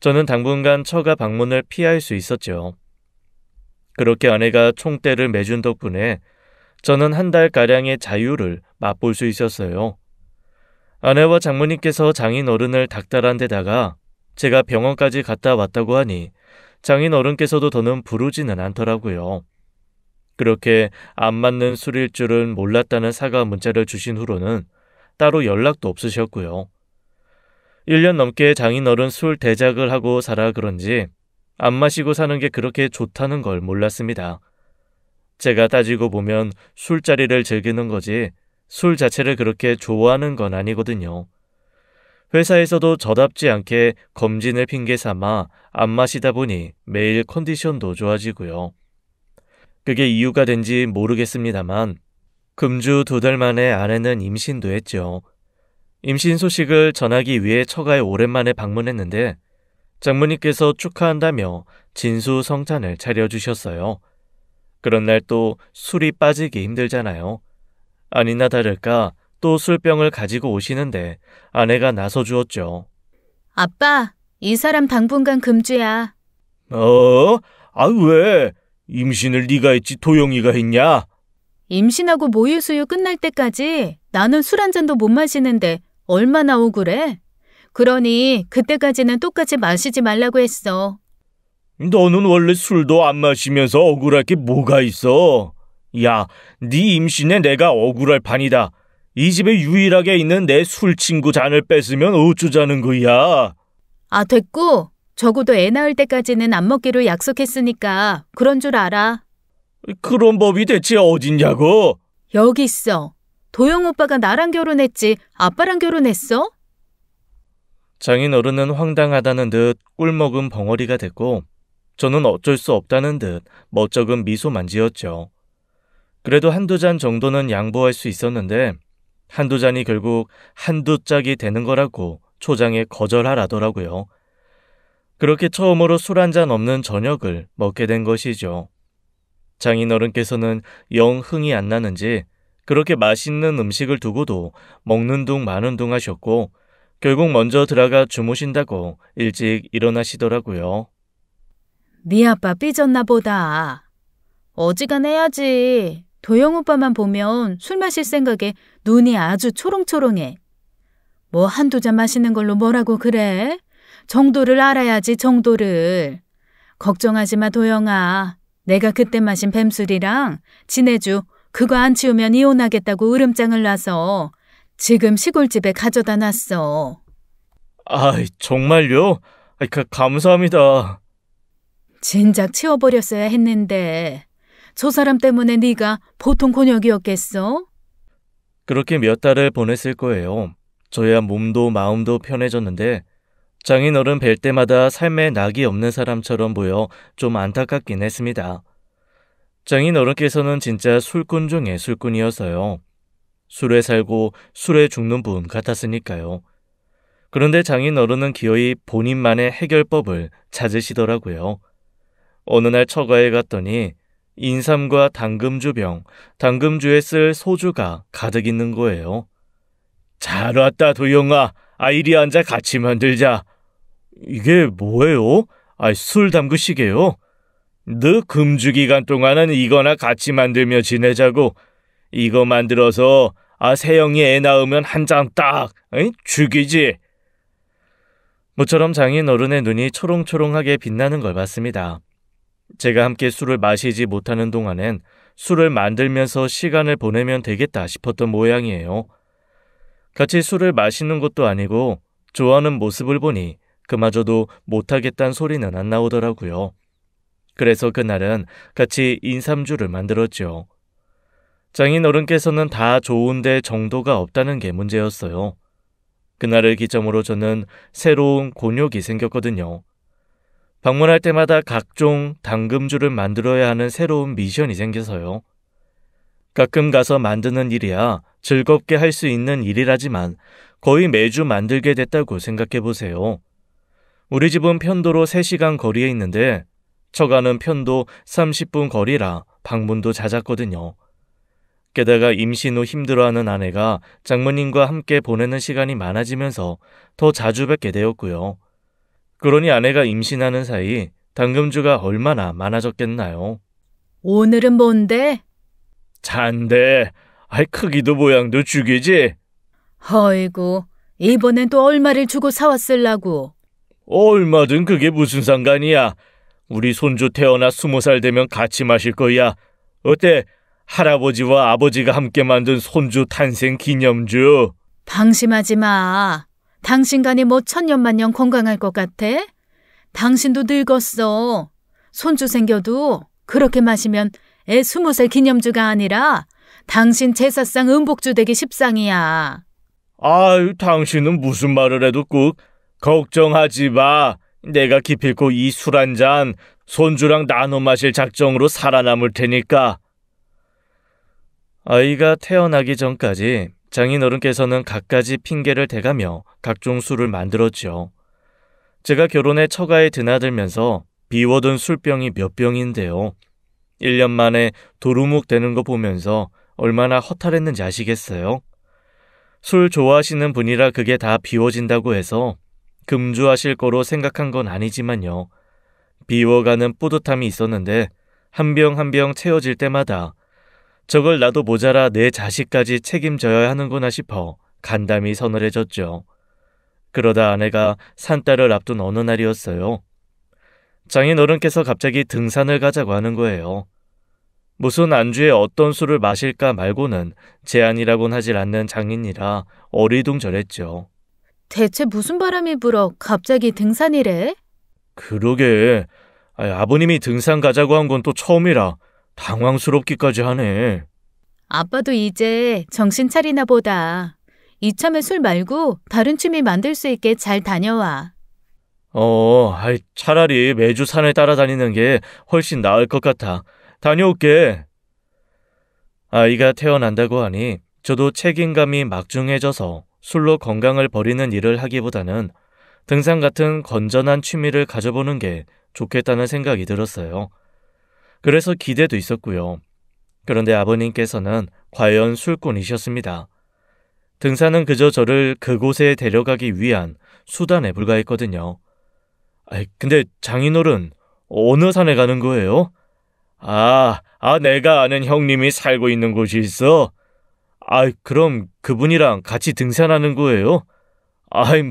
저는 당분간 처가 방문을 피할 수 있었죠. 그렇게 아내가 총대를 매준 덕분에 저는 한 달가량의 자유를 맛볼 수 있었어요. 아내와 장모님께서 장인어른을 닥달한 데다가 제가 병원까지 갔다 왔다고 하니 장인어른께서도 더는 부르지는 않더라고요. 그렇게 안 맞는 술일 줄은 몰랐다는 사과 문자를 주신 후로는 따로 연락도 없으셨고요. 1년 넘게 장인어른 술 대작을 하고 살아 그런지 안 마시고 사는 게 그렇게 좋다는 걸 몰랐습니다. 제가 따지고 보면 술자리를 즐기는 거지 술 자체를 그렇게 좋아하는 건 아니거든요. 회사에서도 저답지 않게 검진을 핑계 삼아 안 마시다 보니 매일 컨디션도 좋아지고요. 그게 이유가 된지 모르겠습니다만 금주 2달 만에 아내는 임신도 했죠. 임신 소식을 전하기 위해 처가에 오랜만에 방문했는데 장모님께서 축하한다며 진수성찬을 차려주셨어요. 그런 날 또 술이 빠지기 힘들잖아요. 아니나 다를까 또 술병을 가지고 오시는데 아내가 나서주었죠. 아빠, 이 사람 당분간 금주야. 왜? 임신을 네가 했지 도영이가 했냐? 임신하고 모유수유 끝날 때까지 나는 술 한 잔도 못 마시는데 얼마나 억울해? 그러니 그때까지는 똑같이 마시지 말라고 했어. 너는 원래 술도 안 마시면서 억울할 게 뭐가 있어? 야, 네 임신에 내가 억울할 판이다. 이 집에 유일하게 있는 내 술 친구 잔을 뺏으면 어쩌자는 거야? 아, 됐고 적어도 애 낳을 때까지는 안 먹기로 약속했으니까 그런 줄 알아. 그런 법이 대체 어딨냐고? 여기 있어. 도영 오빠가 나랑 결혼했지 아빠랑 결혼했어? 장인어른은 황당하다는 듯 꿀먹은 벙어리가 됐고 저는 어쩔 수 없다는 듯 멋쩍은 미소만 지었죠. 그래도 한두 잔 정도는 양보할 수 있었는데 한두 잔이 결국 한두 짝이 되는 거라고 초장에 거절하라더라고요. 그렇게 처음으로 술 한 잔 없는 저녁을 먹게 된 것이죠. 장인어른께서는 영 흥이 안 나는지 그렇게 맛있는 음식을 두고도 먹는 둥 마는 둥 하셨고 결국 먼저 들어가 주무신다고 일찍 일어나시더라고요. 네 아빠 삐졌나 보다. 어지간해야지. 도영 오빠만 보면 술 마실 생각에 눈이 아주 초롱초롱해. 뭐 한두 잔 마시는 걸로 뭐라고 그래? 정도를 알아야지 정도를. 걱정하지 마 도영아. 내가 그때 마신 뱀술이랑 지내주 그거 안 치우면 이혼하겠다고 으름장을 놔서 지금 시골집에 가져다 놨어. 정말요? 감사합니다. 진작 치워버렸어야 했는데 저 사람 때문에 네가 보통 곤욕이었겠어? 그렇게 몇 달을 보냈을 거예요. 저야 몸도 마음도 편해졌는데 장인어른 뵐 때마다 삶에 낙이 없는 사람처럼 보여 좀 안타깝긴 했습니다. 장인어른께서는 진짜 술꾼 중에 술꾼이어서요. 술에 살고 술에 죽는 분 같았으니까요. 그런데 장인어른은 기어이 본인만의 해결법을 찾으시더라고요. 어느 날 처가에 갔더니 인삼과 당금주병, 당금주에 쓸 소주가 가득 있는 거예요. 잘 왔다 도영아. 이리 앉아 같이 만들자. 이게 뭐예요? 술 담그시게요? 너 금주 기간 동안은 이거나 같이 만들며 지내자고. 이거 만들어서 세영이 애 낳으면 한 잔 딱 죽이지. 모처럼 장인어른의 눈이 초롱초롱하게 빛나는 걸 봤습니다. 제가 함께 술을 마시지 못하는 동안엔 술을 만들면서 시간을 보내면 되겠다 싶었던 모양이에요. 같이 술을 마시는 것도 아니고 좋아하는 모습을 보니 그마저도 못하겠다는 소리는 안 나오더라고요. 그래서 그날은 같이 인삼주를 만들었죠. 장인어른께서는 다 좋은데 정도가 없다는 게 문제였어요. 그날을 기점으로 저는 새로운 곤욕이 생겼거든요. 방문할 때마다 각종 당금주를 만들어야 하는 새로운 미션이 생겨서요. 가끔 가서 만드는 일이야 즐겁게 할 수 있는 일이라지만 거의 매주 만들게 됐다고 생각해보세요. 우리 집은 편도로 3시간 거리에 있는데 처가는 편도 30분 거리라 방문도 잦았거든요. 게다가 임신 후 힘들어하는 아내가 장모님과 함께 보내는 시간이 많아지면서 더 자주 뵙게 되었고요. 그러니 아내가 임신하는 사이 당금주가 얼마나 많아졌겠나요? 오늘은 뭔데? 잔데, 크기도 모양도 죽이지? 어이구, 이번엔 또 얼마를 주고 사왔을라고? 얼마든 그게 무슨 상관이야. 우리 손주 태어나 20살 되면 같이 마실 거야. 어때? 할아버지와 아버지가 함께 만든 손주 탄생 기념주. 방심하지 마. 당신간이 뭐 천년만년 건강할 것 같아? 당신도 늙었어. 손주 생겨도 그렇게 마시면 애 20살 기념주가 아니라 당신 제사상 음복주 되기 십상이야. 아유, 당신은 무슨 말을 해도 꾹 걱정하지 마. 내가 기필코 이 술 한 잔 손주랑 나눠 마실 작정으로 살아남을 테니까. 아이가 태어나기 전까지 장인어른께서는 갖가지 핑계를 대가며 각종 술을 만들었죠. 제가 결혼에 처가에 드나들면서 비워둔 술병이 몇 병인데요. 1년 만에 도루묵 되는 거 보면서 얼마나 허탈했는지 아시겠어요? 술 좋아하시는 분이라 그게 다 비워진다고 해서 금주하실 거로 생각한 건 아니지만요. 비워가는 뿌듯함이 있었는데 한 병 한 병 채워질 때마다 저걸 나도 모자라 내 자식까지 책임져야 하는구나 싶어 간담이 서늘해졌죠. 그러다 아내가 산딸을 앞둔 어느 날이었어요. 장인어른께서 갑자기 등산을 가자고 하는 거예요. 무슨 안주에 어떤 술을 마실까 말고는 제안이라고는 하질 않는 장인이라 어리둥절했죠. 대체 무슨 바람이 불어 갑자기 등산이래? 그러게. 아버님이 등산 가자고 한 건 또 처음이라 당황스럽기까지 하네. 아빠도 이제 정신 차리나 보다. 이참에 술 말고 다른 취미 만들 수 있게 잘 다녀와. 차라리 매주 산을 따라다니는 게 훨씬 나을 것 같아. 다녀올게. 아이가 태어난다고 하니 저도 책임감이 막중해져서 술로 건강을 버리는 일을 하기보다는 등산 같은 건전한 취미를 가져보는 게 좋겠다는 생각이 들었어요. 그래서 기대도 있었고요. 그런데 아버님께서는 과연 술꾼이셨습니다. 등산은 그저 저를 그곳에 데려가기 위한 수단에 불과했거든요. 근데 장인어른, 어느 산에 가는 거예요? 내가 아는 형님이 살고 있는 곳이 있어? 그럼 그분이랑 같이 등산하는 거예요?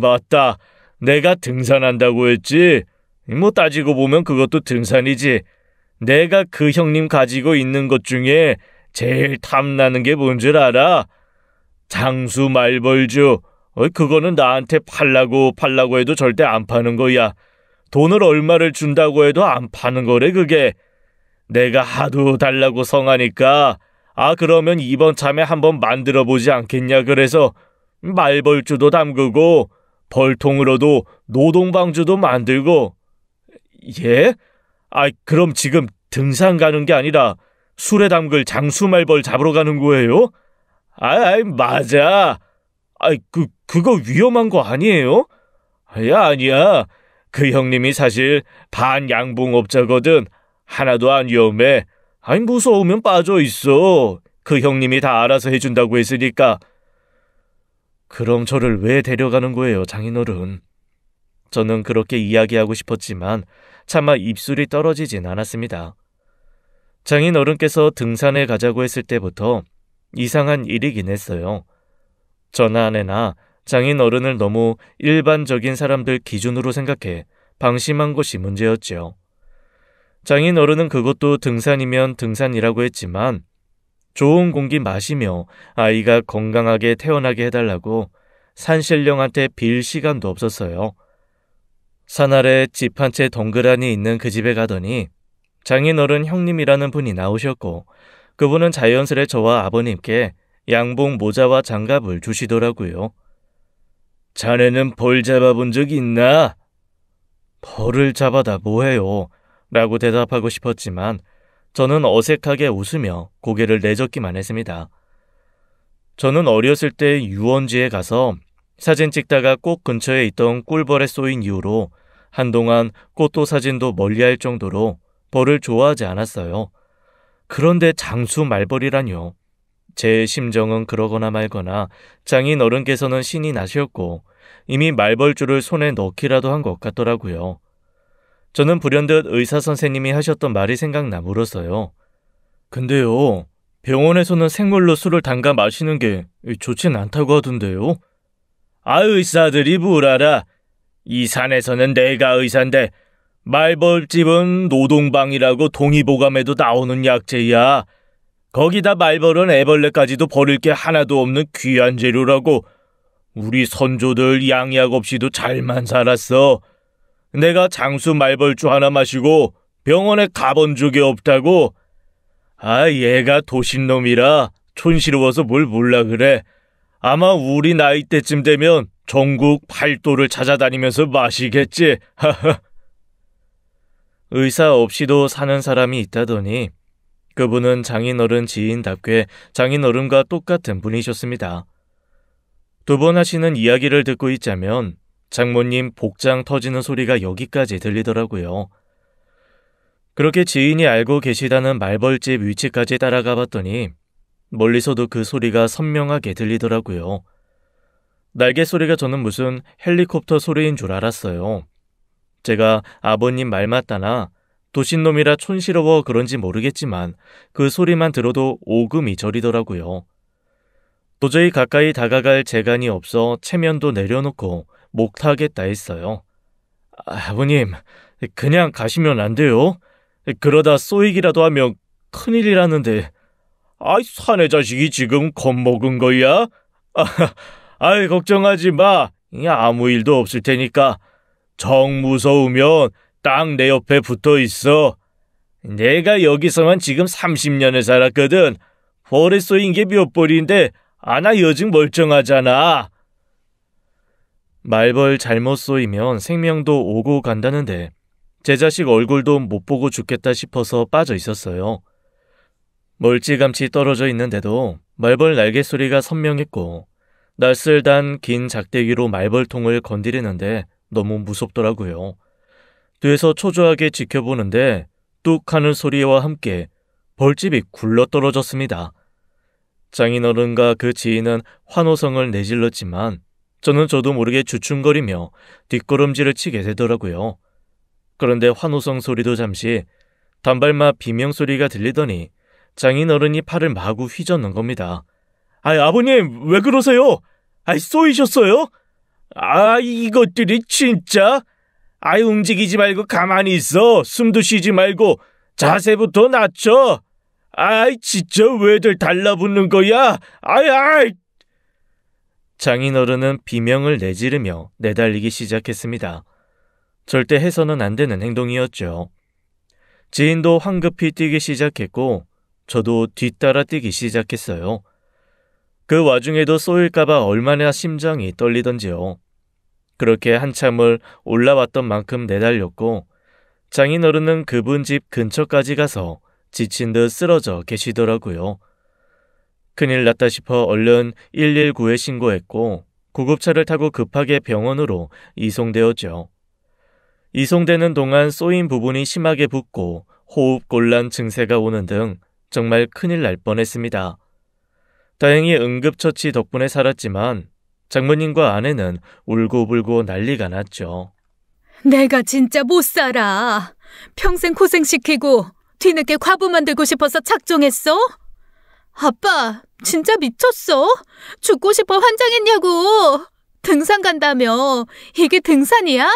맞다. 내가 등산한다고 했지? 뭐 따지고 보면 그것도 등산이지. 내가 그 형님 가지고 있는 것 중에 제일 탐나는 게 뭔 줄 알아? 장수 말벌주. 그거는 나한테 팔라고 해도 절대 안 파는 거야. 돈을 얼마를 준다고 해도 안 파는 거래 그게. 내가 하도 달라고 성하니까 그러면 이번 참에 한번 만들어 보지 않겠냐 그래서 말벌주도 담그고 벌통으로도 노동방주도 만들고. 예? 그럼 지금 등산 가는 게 아니라 술에 담글 장수말벌 잡으러 가는 거예요? 맞아. 그거 위험한 거 아니에요? 아니야. 그 형님이 사실 반양봉업자거든. 하나도 안 위험해. 무서우면 빠져 있어. 그 형님이 다 알아서 해준다고 했으니까. 그럼 저를 왜 데려가는 거예요, 장인어른? 저는 그렇게 이야기하고 싶었지만 차마 입술이 떨어지진 않았습니다. 장인어른께서 등산에 가자고 했을 때부터 이상한 일이긴 했어요. 저나 아내나 장인어른을 너무 일반적인 사람들 기준으로 생각해 방심한 것이 문제였죠. 장인어른은 그것도 등산이면 등산이라고 했지만 좋은 공기 마시며 아이가 건강하게 태어나게 해달라고 산신령한테 빌 시간도 없었어요. 산 아래 집 한 채 덩그러니 있는 그 집에 가더니 장인어른 형님이라는 분이 나오셨고 그분은 자연스레 저와 아버님께 양복 모자와 장갑을 주시더라고요. 자네는 벌 잡아본 적 있나? 벌을 잡아다 뭐해요? 라고 대답하고 싶었지만 저는 어색하게 웃으며 고개를 내젓기만 했습니다. 저는 어렸을 때 유원지에 가서 사진 찍다가 꽃 근처에 있던 꿀벌에 쏘인 이후로 한동안 꽃도 사진도 멀리할 정도로 벌을 좋아하지 않았어요. 그런데 장수 말벌이라뇨. 제 심정은 그러거나 말거나 장인 어른께서는 신이 나셨고 이미 말벌줄을 손에 넣기라도 한 것 같더라고요. 저는 불현듯 의사 선생님이 하셨던 말이 생각나 물었어요. 근데요, 병원에서는 생물로 술을 담가 마시는 게 좋진 않다고 하던데요. 아, 의사들이 뭘 알아. 이 산에서는 내가 의사인데 말벌집은 노동방이라고 동의보감에도 나오는 약재야. 거기다 말벌은 애벌레까지도 버릴 게 하나도 없는 귀한 재료라고. 우리 선조들 양약 없이도 잘만 살았어. 내가 장수 말벌주 하나 마시고 병원에 가본 적이 없다고. 아, 얘가 도신놈이라 촌스러워서 뭘 몰라 그래. 아마 우리 나이 때쯤 되면 전국 팔도를 찾아다니면서 마시겠지. 의사 없이도 사는 사람이 있다더니 그분은 장인어른 지인답게 장인어른과 똑같은 분이셨습니다. 두 번 하시는 이야기를 듣고 있자면 장모님 복장 터지는 소리가 여기까지 들리더라고요. 그렇게 지인이 알고 계시다는 말벌집 위치까지 따라가 봤더니 멀리서도 그 소리가 선명하게 들리더라고요. 날개 소리가 저는 무슨 헬리콥터 소리인 줄 알았어요. 제가 아버님 말 맞다나 도신놈이라 촌스러워 그런지 모르겠지만 그 소리만 들어도 오금이 저리더라고요. 도저히 가까이 다가갈 재간이 없어 체면도 내려놓고 목 타겠다 했어요. 아버님, 그냥 가시면 안 돼요? 그러다 쏘이기라도 하면 큰일이라는데. 아이, 사내 자식이 지금 겁먹은 거야? 아이, 걱정하지 마. 아무 일도 없을 테니까. 정 무서우면 딱 내 옆에 붙어 있어. 내가 여기서만 지금 30년을 살았거든. 벌에 쏘인 게 몇 벌인데 아나 여직 멀쩡하잖아. 말벌 잘못 쏘이면 생명도 오고 간다는데 제 자식 얼굴도 못 보고 죽겠다 싶어서 빠져 있었어요. 멀찌감치 떨어져 있는데도 말벌 날개 소리가 선명했고 낯설단 긴 작대기로 말벌통을 건드리는데 너무 무섭더라고요. 뒤에서 초조하게 지켜보는데 뚝 하는 소리와 함께 벌집이 굴러떨어졌습니다. 장인어른과 그 지인은 환호성을 내질렀지만 저도 모르게 주춤거리며 뒷걸음질을 치게 되더라고요. 그런데 환호성 소리도 잠시 단발마 비명소리가 들리더니 장인어른이 팔을 마구 휘젓는 겁니다. 아이, 아버님, 왜 그러세요? 아이, 쏘이셨어요? 아, 이것들이 진짜? 아이, 움직이지 말고 가만히 있어. 숨도 쉬지 말고 자세부터 낮춰. 아이, 진짜 왜들 달라붙는 거야? 아이. 장인어른은 비명을 내지르며 내달리기 시작했습니다. 절대 해서는 안 되는 행동이었죠. 지인도 황급히 뛰기 시작했고 저도 뒤따라 뛰기 시작했어요. 그 와중에도 쏘일까봐 얼마나 심장이 떨리던지요. 그렇게 한참을 올라왔던 만큼 내달렸고 장인어른은 그분 집 근처까지 가서 지친 듯 쓰러져 계시더라고요. 큰일 났다 싶어 얼른 119에 신고했고 구급차를 타고 급하게 병원으로 이송되었죠. 이송되는 동안 쏘인 부분이 심하게 붓고 호흡곤란 증세가 오는 등 정말 큰일 날 뻔했습니다. 다행히 응급처치 덕분에 살았지만 장모님과 아내는 울고불고 난리가 났죠. 내가 진짜 못 살아. 평생 고생시키고 뒤늦게 과부 만들고 싶어서 작정했어? 아빠, 진짜 미쳤어? 죽고 싶어 환장했냐고. 등산 간다며. 이게 등산이야?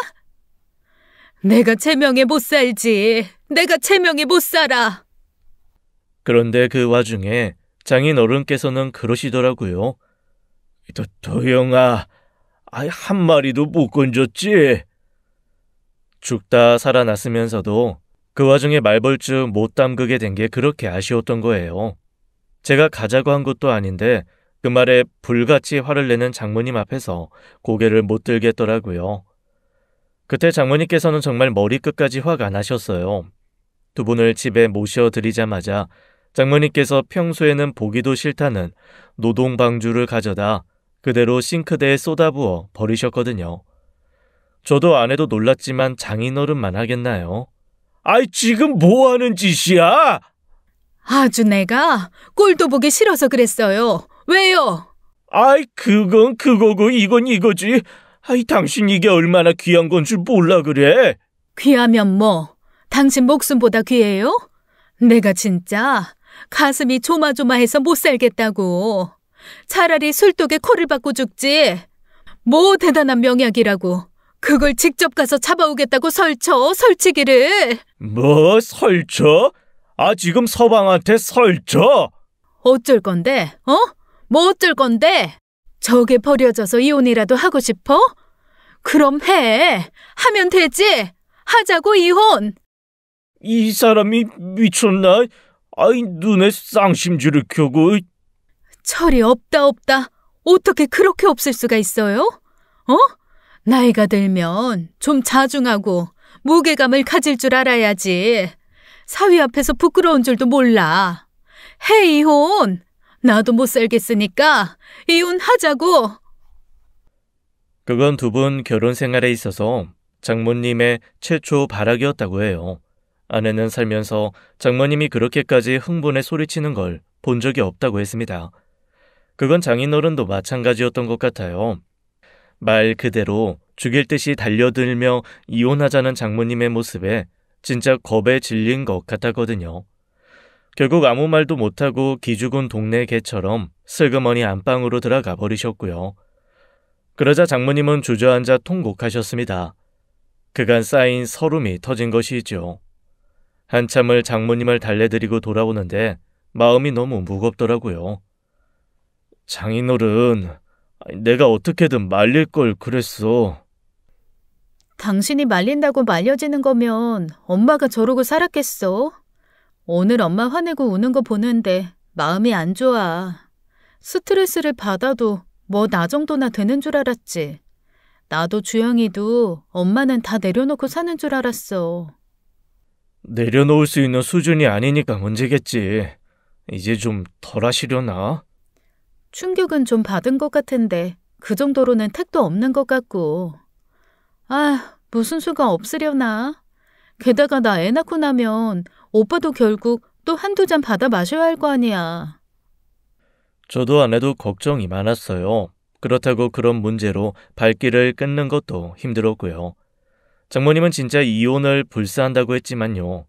내가 체명에 못 살지. 내가 체명에 못 살아. 그런데 그 와중에 장인어른께서는 그러시더라고요. 도영아, 한 마리도 못 건졌지? 죽다 살아났으면서도 그 와중에 말벌주 못 담그게 된 게 그렇게 아쉬웠던 거예요. 제가 가자고 한 것도 아닌데 그 말에 불같이 화를 내는 장모님 앞에서 고개를 못 들겠더라고요. 그때 장모님께서는 정말 머리끝까지 화가 나셨어요. 두 분을 집에 모셔드리자마자 장모님께서 평소에는 보기도 싫다는 노동방주를 가져다 그대로 싱크대에 쏟아부어 버리셨거든요. 저도 아내도 놀랐지만 장인어른만 하겠나요? 아이, 지금 뭐하는 짓이야? 아주 내가 꼴도 보기 싫어서 그랬어요. 왜요? 아이, 그건 그거고 이건 이거지. 아이, 당신 이게 얼마나 귀한 건 줄 몰라 그래? 귀하면 뭐, 당신 목숨보다 귀해요? 내가 진짜 가슴이 조마조마해서 못 살겠다고. 차라리 술독에 코를 박고 죽지. 뭐 대단한 명약이라고. 그걸 직접 가서 잡아오겠다고 설치기를. 뭐 설쳐? 아, 지금 서방한테 설쳐? 어쩔 건데, 어? 뭐 어쩔 건데? 저게 버려져서 이혼이라도 하고 싶어? 그럼 해. 하면 되지. 하자고 이혼. 이 사람이 미쳤나? 아이, 눈에 쌍심지를 켜고. 철이 없다. 어떻게 그렇게 없을 수가 있어요? 어? 나이가 들면 좀 자중하고 무게감을 가질 줄 알아야지. 사위 앞에서 부끄러운 줄도 몰라. 해 이혼. 나도 못 살겠으니까 이혼하자고. 그건 두 분 결혼 생활에 있어서 장모님의 최초 발악이었다고 해요. 아내는 살면서 장모님이 그렇게까지 흥분해 소리치는 걸 본 적이 없다고 했습니다. 그건 장인어른도 마찬가지였던 것 같아요. 말 그대로 죽일 듯이 달려들며 이혼하자는 장모님의 모습에 진짜 겁에 질린 것 같았거든요. 결국 아무 말도 못하고 기죽은 동네 개처럼 슬그머니 안방으로 들어가 버리셨고요. 그러자 장모님은 주저앉아 통곡하셨습니다. 그간 쌓인 서름이 터진 것이죠. 한참을 장모님을 달래드리고 돌아오는데 마음이 너무 무겁더라고요. 장인어른, 내가 어떻게든 말릴 걸 그랬어. 당신이 말린다고 말려지는 거면 엄마가 저러고 살았겠어? 오늘 엄마 화내고 우는 거 보는데 마음이 안 좋아. 스트레스를 받아도 뭐 나 정도나 되는 줄 알았지. 나도 주영이도 엄마는 다 내려놓고 사는 줄 알았어. 내려놓을 수 있는 수준이 아니니까 문제겠지. 이제 좀 덜 하시려나? 충격은 좀 받은 것 같은데 그 정도로는 택도 없는 것 같고. 아, 무슨 수가 없으려나? 게다가 나 애 낳고 나면 오빠도 결국 또 한두 잔 받아 마셔야 할 거 아니야. 저도 아내도 걱정이 많았어요. 그렇다고 그런 문제로 발길을 끊는 것도 힘들었고요. 장모님은 진짜 이혼을 불사한다고 했지만요.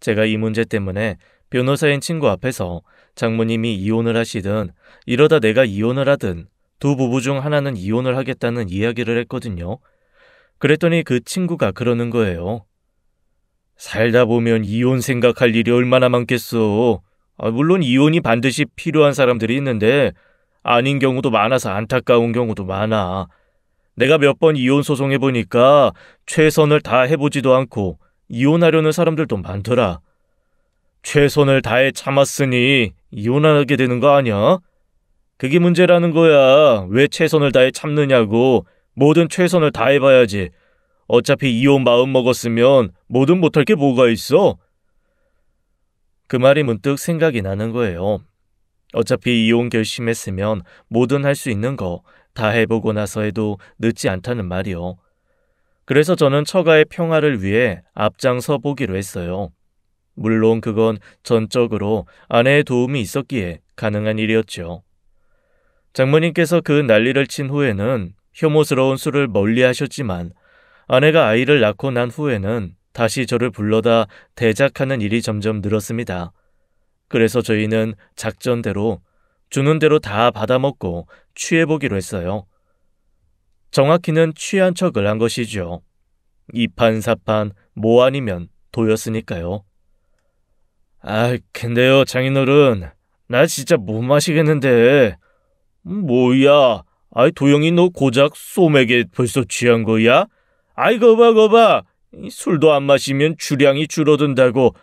제가 이 문제 때문에 변호사인 친구 앞에서 장모님이 이혼을 하시든 이러다 내가 이혼을 하든 두 부부 중 하나는 이혼을 하겠다는 이야기를 했거든요. 그랬더니 그 친구가 그러는 거예요. 살다 보면 이혼 생각할 일이 얼마나 많겠어. 물론 이혼이 반드시 필요한 사람들이 있는데 아닌 경우도 많아서 안타까운 경우도 많아. 내가 몇 번 이혼 소송해보니까 최선을 다해보지도 않고 이혼하려는 사람들도 많더라. 최선을 다해 참았으니 이혼하게 되는 거 아니야? 그게 문제라는 거야. 왜 최선을 다해 참느냐고. 뭐든 최선을 다해봐야지. 어차피 이혼 마음 먹었으면 뭐든 못할 게 뭐가 있어? 그 말이 문득 생각이 나는 거예요. 어차피 이혼 결심했으면 뭐든 할 수 있는 거 다 해보고 나서 해도 늦지 않다는 말이요. 그래서 저는 처가의 평화를 위해 앞장서 보기로 했어요. 물론 그건 전적으로 아내의 도움이 있었기에 가능한 일이었죠. 장모님께서 그 난리를 친 후에는 혐오스러운 술을 멀리 하셨지만 아내가 아이를 낳고 난 후에는 다시 저를 불러다 대작하는 일이 점점 늘었습니다. 그래서 저희는 작전대로 주는 대로 다 받아먹고 취해보기로 했어요. 정확히는 취한 척을 한 것이죠. 이판사판 뭐 아니면 도였으니까요. 근데요 장인어른, 나 진짜 못 마시겠는데. 뭐야, 도영이 너 고작 소맥에 벌써 취한 거야? 거봐. 술도 안 마시면 주량이 줄어든다고.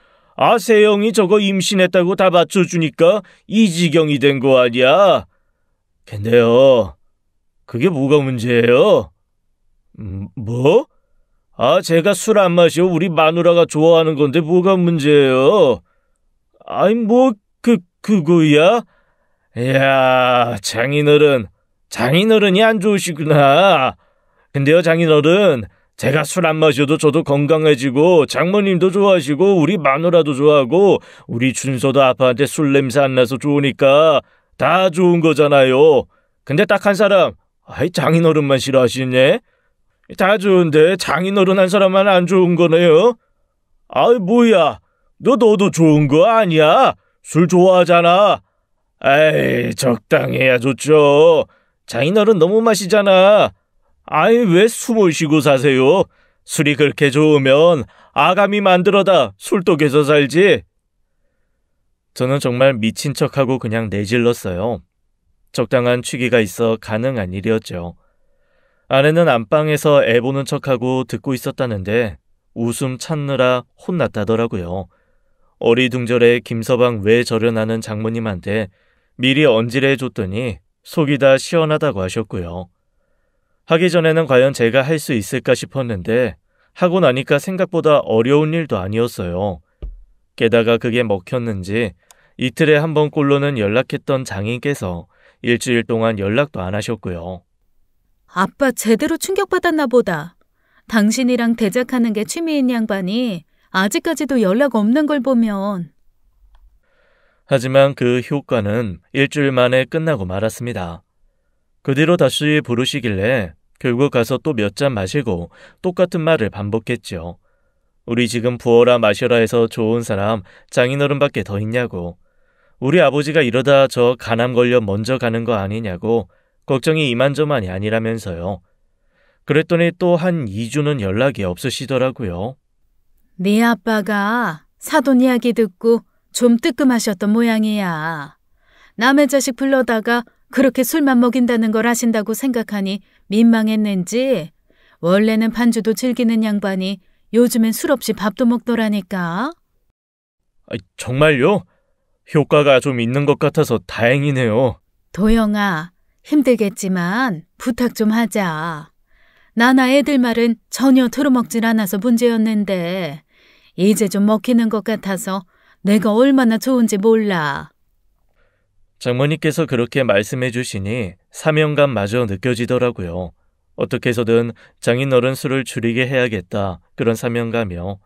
세영이 저거 임신했다고 다 맞춰주니까 이 지경이 된 거 아니야? 근데요, 그게 뭐가 문제예요? 뭐? 제가 술 안 마셔 우리 마누라가 좋아하는 건데 뭐가 문제예요? 그거야? 이야, 장인어른이 안 좋으시구나. 근데요, 장인어른, 제가 술 안 마셔도 저도 건강해지고 장모님도 좋아하시고 우리 마누라도 좋아하고 우리 준서도 아빠한테 술 냄새 안 나서 좋으니까 다 좋은 거잖아요. 근데 딱 한 사람, 장인어른만 싫어하시네? 다 좋은데 장인어른 한 사람만 안 좋은 거네요? 뭐야, 너도 좋은 거 아니야? 술 좋아하잖아. 에이, 적당해야 좋죠. 장인어른 너무 마시잖아. 왜 숨을 쉬고 사세요? 술이 그렇게 좋으면 아가미 만들어다 술독에서 살지. 저는 정말 미친 척하고 그냥 내질렀어요. 적당한 취기가 있어 가능한 일이었죠. 아내는 안방에서 애 보는 척하고 듣고 있었다는데 웃음 찾느라 혼났다더라고요. 어리둥절에 김서방 왜 저려나는 장모님한테 미리 언질해 줬더니 속이 다 시원하다고 하셨고요. 하기 전에는 과연 제가 할 수 있을까 싶었는데 하고 나니까 생각보다 어려운 일도 아니었어요. 게다가 그게 먹혔는지 이틀에 한 번꼴로는 연락했던 장인께서 일주일 동안 연락도 안 하셨고요. 아빠 제대로 충격받았나 보다. 당신이랑 대작하는 게 취미인 양반이 아직까지도 연락 없는 걸 보면. 하지만 그 효과는 일주일 만에 끝나고 말았습니다. 그 뒤로 다시 부르시길래 결국 가서 또 몇 잔 마시고 똑같은 말을 반복했죠. 우리 지금 부어라 마셔라 해서 좋은 사람 장인어른밖에 더 있냐고. 우리 아버지가 이러다 저 간암 걸려 먼저 가는 거 아니냐고 걱정이 이만저만이 아니라면서요. 그랬더니 또 한 2주는 연락이 없으시더라고요. 네 아빠가 사돈 이야기 듣고 좀 뜨끔하셨던 모양이야. 남의 자식 불러다가 그렇게 술만 먹인다는 걸 아신다고 생각하니 민망했는지 원래는 반주도 즐기는 양반이 요즘엔 술 없이 밥도 먹더라니까. 정말요? 효과가 좀 있는 것 같아서 다행이네요. 도영아, 힘들겠지만 부탁 좀 하자. 나나 애들 말은 전혀 들어먹질 않아서 문제였는데 이제 좀 먹히는 것 같아서 내가 얼마나 좋은지 몰라. 장모님께서 그렇게 말씀해 주시니 사명감마저 느껴지더라고요. 어떻게 해서든 장인어른 술을 줄이게 해야겠다, 그런 사명감이요.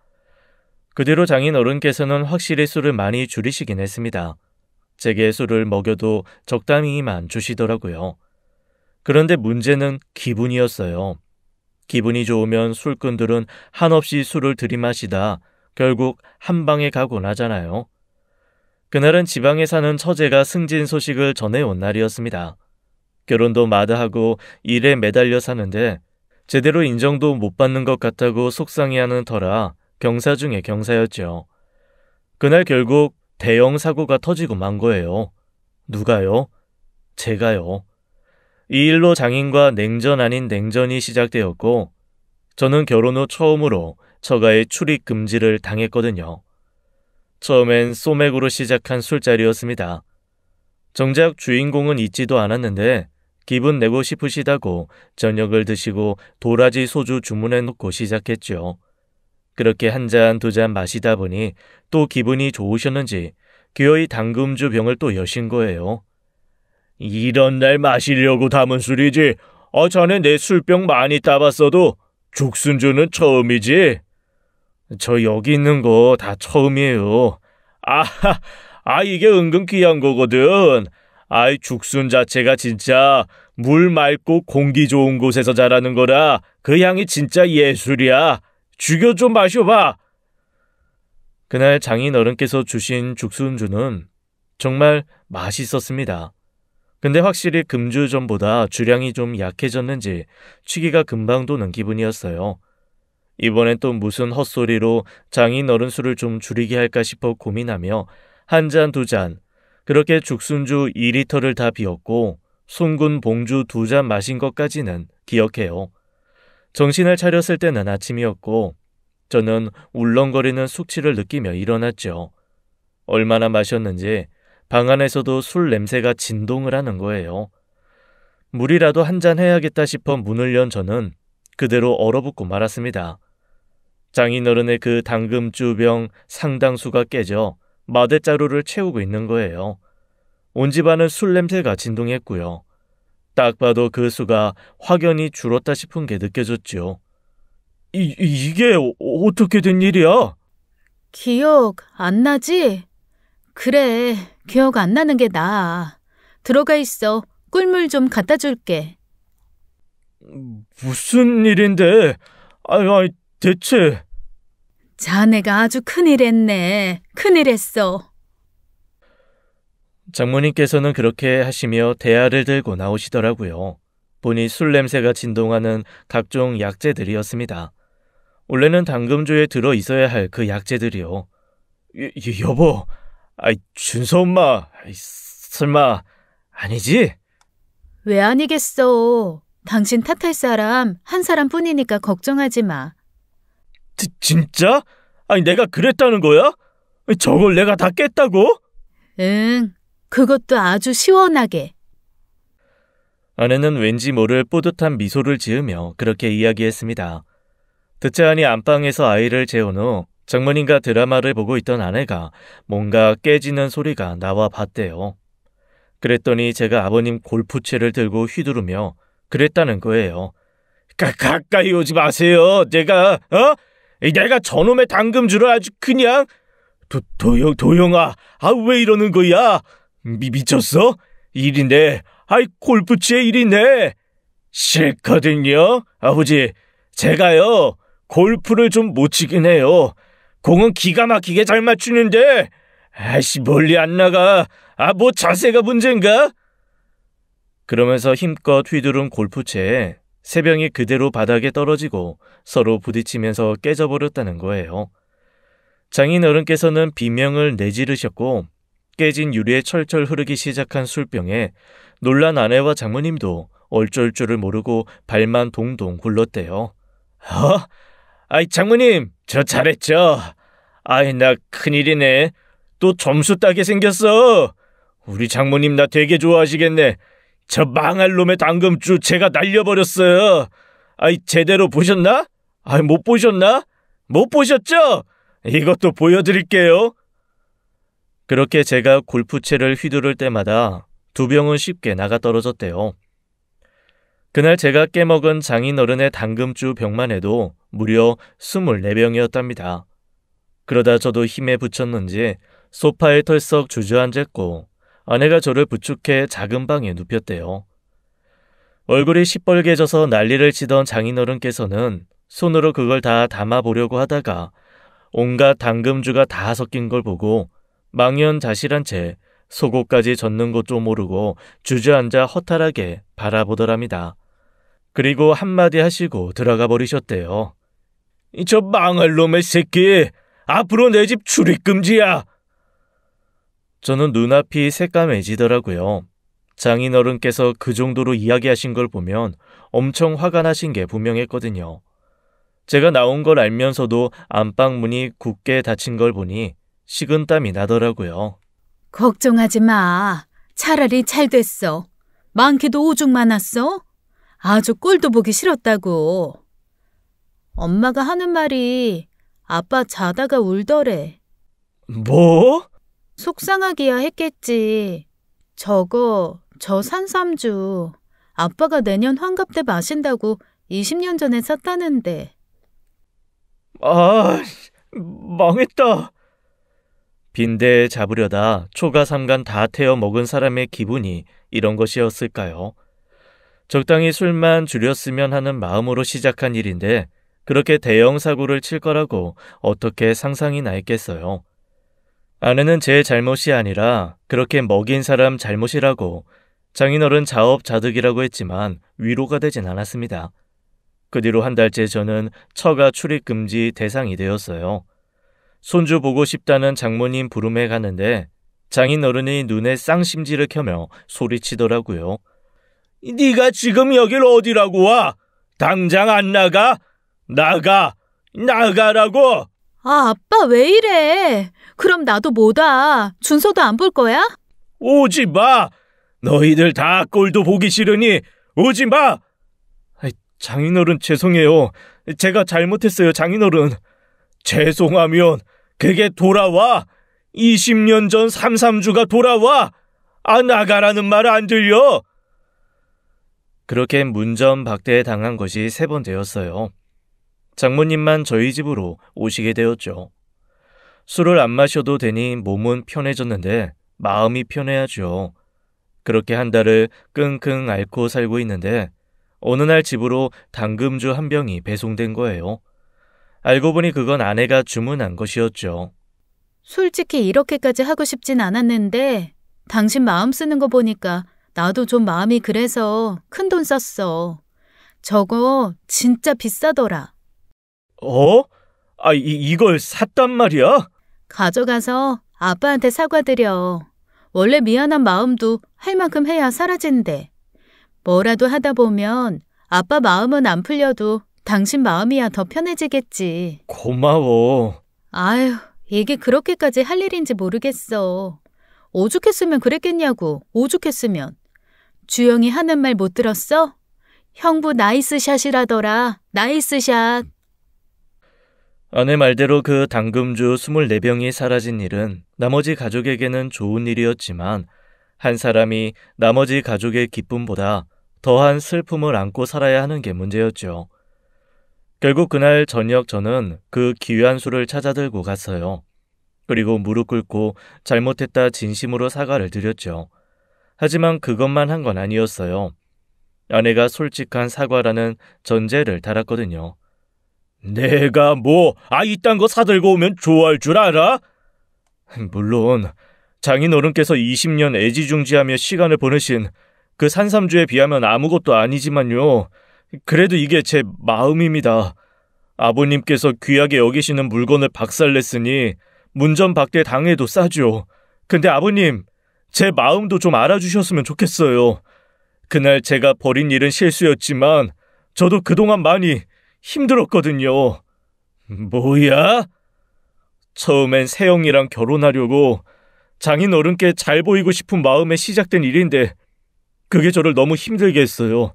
그 뒤로 장인어른께서는 확실히 술을 많이 줄이시긴 했습니다. 제게 술을 먹여도 적당히만 주시더라고요. 그런데 문제는 기분이었어요. 기분이 좋으면 술꾼들은 한없이 술을 들이마시다 결국 한 방에 가곤 하잖아요. 그날은 지방에 사는 처제가 승진 소식을 전해온 날이었습니다. 결혼도 마다하고 일에 매달려 사는데 제대로 인정도 못 받는 것 같다고 속상해하는 터라 경사 중에 경사였죠. 그날 결국 대형 사고가 터지고 만 거예요. 누가요? 제가요. 이 일로 장인과 냉전 아닌 냉전이 시작되었고 저는 결혼 후 처음으로 처가의 출입 금지를 당했거든요. 처음엔 소맥으로 시작한 술자리였습니다. 정작 주인공은 있지도 않았는데 기분 내고 싶으시다고 저녁을 드시고 도라지 소주 주문해 놓고 시작했죠. 그렇게 한 잔, 두 잔 마시다 보니 또 기분이 좋으셨는지 기어이 당금주 병을 또 여신 거예요. 이런 날 마시려고 담은 술이지. 전에 내 술병 많이 따봤어도 죽순주는 처음이지. 저 여기 있는 거 다 처음이에요. 이게 은근 귀한 거거든. 죽순 자체가 진짜 물 맑고 공기 좋은 곳에서 자라는 거라 그 향이 진짜 예술이야. 죽여 좀 마셔봐. 그날 장인어른께서 주신 죽순주는 정말 맛있었습니다. 근데 확실히 금주전보다 주량이 좀 약해졌는지 취기가 금방 도는 기분이었어요. 이번엔 또 무슨 헛소리로 장인어른 술을 좀 줄이게 할까 싶어 고민하며 한 잔, 두 잔, 그렇게 죽순주 2리터를 다 비웠고 송군 봉주 2잔 마신 것까지는 기억해요. 정신을 차렸을 때는 아침이었고 저는 울렁거리는 숙취를 느끼며 일어났죠. 얼마나 마셨는지 방 안에서도 술 냄새가 진동을 하는 거예요. 물이라도 한 잔 해야겠다 싶어 문을 연 저는 그대로 얼어붙고 말았습니다. 장인어른의 그 당금주병 상당수가 깨져 마대자루를 채우고 있는 거예요. 온 집안은 술 냄새가 진동했고요. 딱 봐도 그 수가 확연히 줄었다 싶은 게 느껴졌죠. 이게 어떻게 된 일이야? 기억 안 나지? 그래, 기억 안 나는 게 나아. 들어가 있어. 꿀물 좀 갖다 줄게. 무슨 일인데? 대체... 자네가 아주 큰일 했네. 큰일 했어. 장모님께서는 그렇게 하시며 대야를 들고 나오시더라고요. 보니 술 냄새가 진동하는 각종 약재들이었습니다. 원래는 당금주에 들어 있어야 할 그 약재들이요. 여보, 준서 엄마, 설마 아니지? 왜 아니겠어. 당신 탓할 사람 한 사람뿐이니까 걱정하지 마. 진짜? 내가 그랬다는 거야? 저걸 내가 다 깼다고? 응, 그것도 아주 시원하게. 아내는 왠지 모를 뿌듯한 미소를 지으며 그렇게 이야기했습니다. 듣자하니 안방에서 아이를 재운 후 장모님과 드라마를 보고 있던 아내가 뭔가 깨지는 소리가 나와 봤대요. 그랬더니 제가 아버님 골프채를 들고 휘두르며 그랬다는 거예요. 가까이 오지 마세요. 내가 저놈의 당금주를 아주 그냥... 도영아, 왜 이러는 거야? 미쳤어? 일이네. 골프채 일이네. 싫거든요. 아버지, 제가요, 골프를 좀 못 치긴 해요. 공은 기가 막히게 잘 맞추는데, 멀리 안 나가. 뭐 자세가 문제인가? 그러면서 힘껏 휘두른 골프채에 세 병이 그대로 바닥에 떨어지고 서로 부딪히면서 깨져버렸다는 거예요. 장인 어른께서는 비명을 내지르셨고 깨진 유리에 철철 흐르기 시작한 술병에 놀란 아내와 장모님도 어쩔 줄을 모르고 발만 동동 굴렀대요. 장모님, 저 잘했죠? 나 큰일이네. 또 점수 따게 생겼어. 우리 장모님 나 되게 좋아하시겠네. 저 망할 놈의 당금주 제가 날려버렸어요. 제대로 보셨나? 못 보셨나? 못 보셨죠? 이것도 보여드릴게요. 그렇게 제가 골프채를 휘두를 때마다 두 병은 쉽게 나가 떨어졌대요. 그날 제가 깨먹은 장인어른의 당금주 병만 해도 무려 24병이었답니다. 그러다 저도 힘에 부쳤는지 소파에 털썩 주저앉았고 아내가 저를 부축해 작은 방에 눕혔대요. 얼굴이 시뻘개져서 난리를 치던 장인어른께서는 손으로 그걸 다 담아보려고 하다가 온갖 당금주가 다 섞인 걸 보고 망연자실한 채 속옷까지 젖는 것도 모르고 주저앉아 허탈하게 바라보더랍니다. 그리고 한마디 하시고 들어가 버리셨대요. 저 망할 놈의 새끼! 앞으로 내 집 출입금지야! 저는 눈앞이 새까매지더라고요. 장인어른께서 그 정도로 이야기하신 걸 보면 엄청 화가 나신 게 분명했거든요. 제가 나온 걸 알면서도 안방 문이 굳게 닫힌 걸 보니 식은땀이 나더라고요. 걱정하지 마. 차라리 잘 됐어. 많게도 오죽 많았어? 아주 꼴도 보기 싫었다고. 엄마가 하는 말이 아빠 자다가 울더래. 뭐? 속상하기야 했겠지. 저 산삼주 아빠가 내년 환갑 때 마신다고 20년 전에 샀다는데. 망했다. 빈대에 잡으려다 초가 삼간 다 태워 먹은 사람의 기분이 이런 것이었을까요? 적당히 술만 줄였으면 하는 마음으로 시작한 일인데 그렇게 대형 사고를 칠 거라고 어떻게 상상이나 했겠어요. 아내는 제 잘못이 아니라 그렇게 먹인 사람 잘못이라고 장인어른 자업자득이라고 했지만 위로가 되진 않았습니다. 그 뒤로 한 달째 저는 처가 출입금지 대상이 되었어요. 손주 보고 싶다는 장모님 부름에 가는데 장인어른이 눈에 쌍심지를 켜며 소리치더라고요. 네가 지금 여길 어디라고 와? 당장 안 나가? 나가라고! 아빠 왜 이래? 그럼 나도 못 와. 준서도 안 볼 거야? 오지 마! 너희들 다 꼴도 보기 싫으니 오지 마! 장인어른 죄송해요. 제가 잘못했어요, 장인어른. 죄송하면 그게 돌아와. 20년 전 삼삼주가 돌아와. 나가라는 말 안 들려. 그렇게 문전박대에 당한 것이 3번 되었어요. 장모님만 저희 집으로 오시게 되었죠. 술을 안 마셔도 되니 몸은 편해졌는데 마음이 편해야죠. 그렇게 한 달을 끙끙 앓고 살고 있는데 어느 날 집으로 당금주 한 병이 배송된 거예요. 알고 보니 그건 아내가 주문한 것이었죠. 솔직히 이렇게까지 하고 싶진 않았는데 당신 마음 쓰는 거 보니까 나도 좀 마음이 그래서 큰돈 썼어. 저거 진짜 비싸더라. 어? 이걸 샀단 말이야? 가져가서 아빠한테 사과드려. 원래 미안한 마음도 할 만큼 해야 사라진대. 뭐라도 하다 보면 아빠 마음은 안 풀려도 당신 마음이야 더 편해지겠지. 고마워. 아휴, 이게 그렇게까지 할 일인지 모르겠어. 오죽했으면 그랬겠냐고, 오죽했으면. 주영이 하는 말 못 들었어? 형부 나이스샷이라더라. 나이스샷. 아내 말대로 그 당금주 24병이 사라진 일은 나머지 가족에게는 좋은 일이었지만 한 사람이 나머지 가족의 기쁨보다 더한 슬픔을 안고 살아야 하는 게 문제였죠. 결국 그날 저녁 저는 그 귀한 술을 찾아들고 갔어요. 그리고 무릎 꿇고 잘못했다 진심으로 사과를 드렸죠. 하지만 그것만 한 건 아니었어요. 아내가 솔직한 사과라는 전제를 달았거든요. 내가 이딴 거 사들고 오면 좋아할 줄 알아? 물론 장인어른께서 20년 애지중지하며 시간을 보내신 그 산삼주에 비하면 아무것도 아니지만요. 그래도 이게 제 마음입니다. 아버님께서 귀하게 여기시는 물건을 박살냈으니 문전박대 당해도 싸죠. 근데 아버님, 제 마음도 좀 알아주셨으면 좋겠어요. 그날 제가 벌인 일은 실수였지만 저도 그동안 많이 힘들었거든요. 뭐야? 처음엔 세영이랑 결혼하려고 장인어른께 잘 보이고 싶은 마음에 시작된 일인데 그게 저를 너무 힘들게 했어요.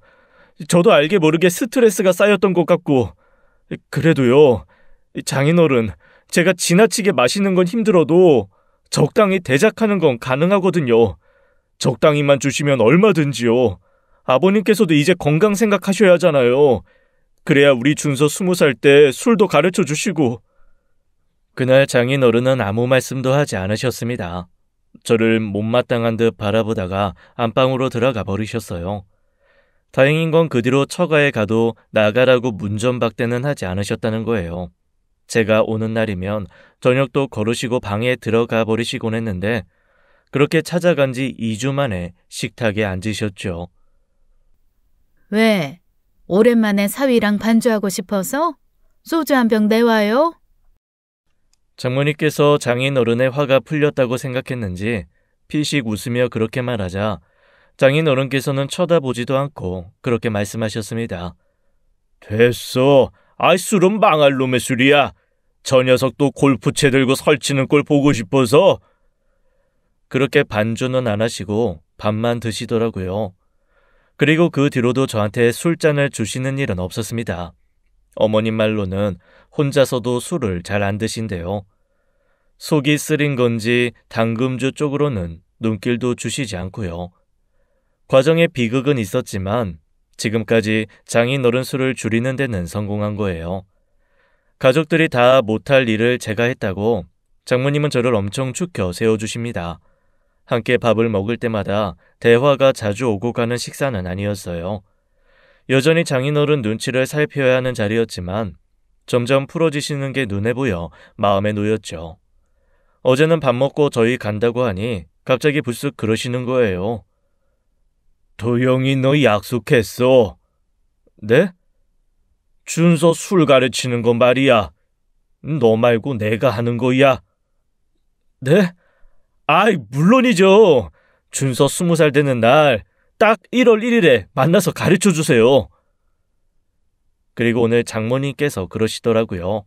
저도 알게 모르게 스트레스가 쌓였던 것 같고 그래도요. 장인어른, 제가 지나치게 마시는 건 힘들어도 적당히 대작하는 건 가능하거든요. 적당히만 주시면 얼마든지요. 아버님께서도 이제 건강 생각하셔야 하잖아요. 그래야 우리 준서 20살 때 술도 가르쳐 주시고. 그날 장인어른은 아무 말씀도 하지 않으셨습니다. 저를 못마땅한 듯 바라보다가 안방으로 들어가 버리셨어요. 다행인 건 그 뒤로 처가에 가도 나가라고 문전박대는 하지 않으셨다는 거예요. 제가 오는 날이면 저녁도 거르시고 방에 들어가 버리시곤 했는데 그렇게 찾아간 지 2주 만에 식탁에 앉으셨죠. 왜? 오랜만에 사위랑 반주하고 싶어서? 소주 한 병 내와요? 장모님께서 장인어른의 화가 풀렸다고 생각했는지 피식 웃으며 그렇게 말하자 장인어른께서는 쳐다보지도 않고 그렇게 말씀하셨습니다. 됐어. 술은 망할 놈의 술이야. 저 녀석도 골프채 들고 설치는 꼴 보고 싶어서. 그렇게 반주는 안 하시고 밥만 드시더라고요. 그리고 그 뒤로도 저한테 술잔을 주시는 일은 없었습니다. 어머님 말로는 혼자서도 술을 잘 안 드신대요. 속이 쓰린 건지 당금주 쪽으로는 눈길도 주시지 않고요. 과정에 비극은 있었지만 지금까지 장인어른 술을 줄이는 데는 성공한 거예요. 가족들이 다 못할 일을 제가 했다고 장모님은 저를 엄청 축혀 세워주십니다. 함께 밥을 먹을 때마다 대화가 자주 오고 가는 식사는 아니었어요. 여전히 장인어른 눈치를 살펴야 하는 자리였지만 점점 풀어지시는 게 눈에 보여 마음에 놓였죠. 어제는 밥 먹고 저희 간다고 하니 갑자기 불쑥 그러시는 거예요. 도영이 너 약속했어. 네? 준서 술 가르치는 거 말이야. 너 말고 내가 하는 거야. 네? 물론이죠. 준서 20살 되는 날 딱 1월 1일에 만나서 가르쳐 주세요. 그리고 오늘 장모님께서 그러시더라고요.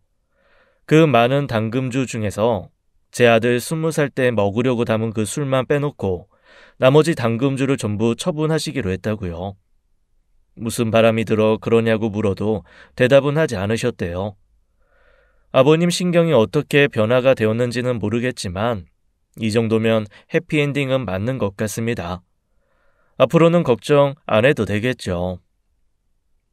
그 많은 당금주 중에서 제 아들 20살 때 먹으려고 담은 그 술만 빼놓고 나머지 당금주를 전부 처분하시기로 했다고요. 무슨 바람이 들어 그러냐고 물어도 대답은 하지 않으셨대요. 아버님 신경이 어떻게 변화가 되었는지는 모르겠지만 이 정도면 해피엔딩은 맞는 것 같습니다. 앞으로는 걱정 안 해도 되겠죠.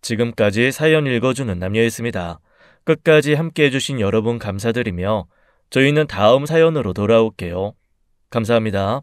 지금까지 사연 읽어주는 남녀였습니다. 끝까지 함께 해주신 여러분 감사드리며 저희는 다음 사연으로 돌아올게요. 감사합니다.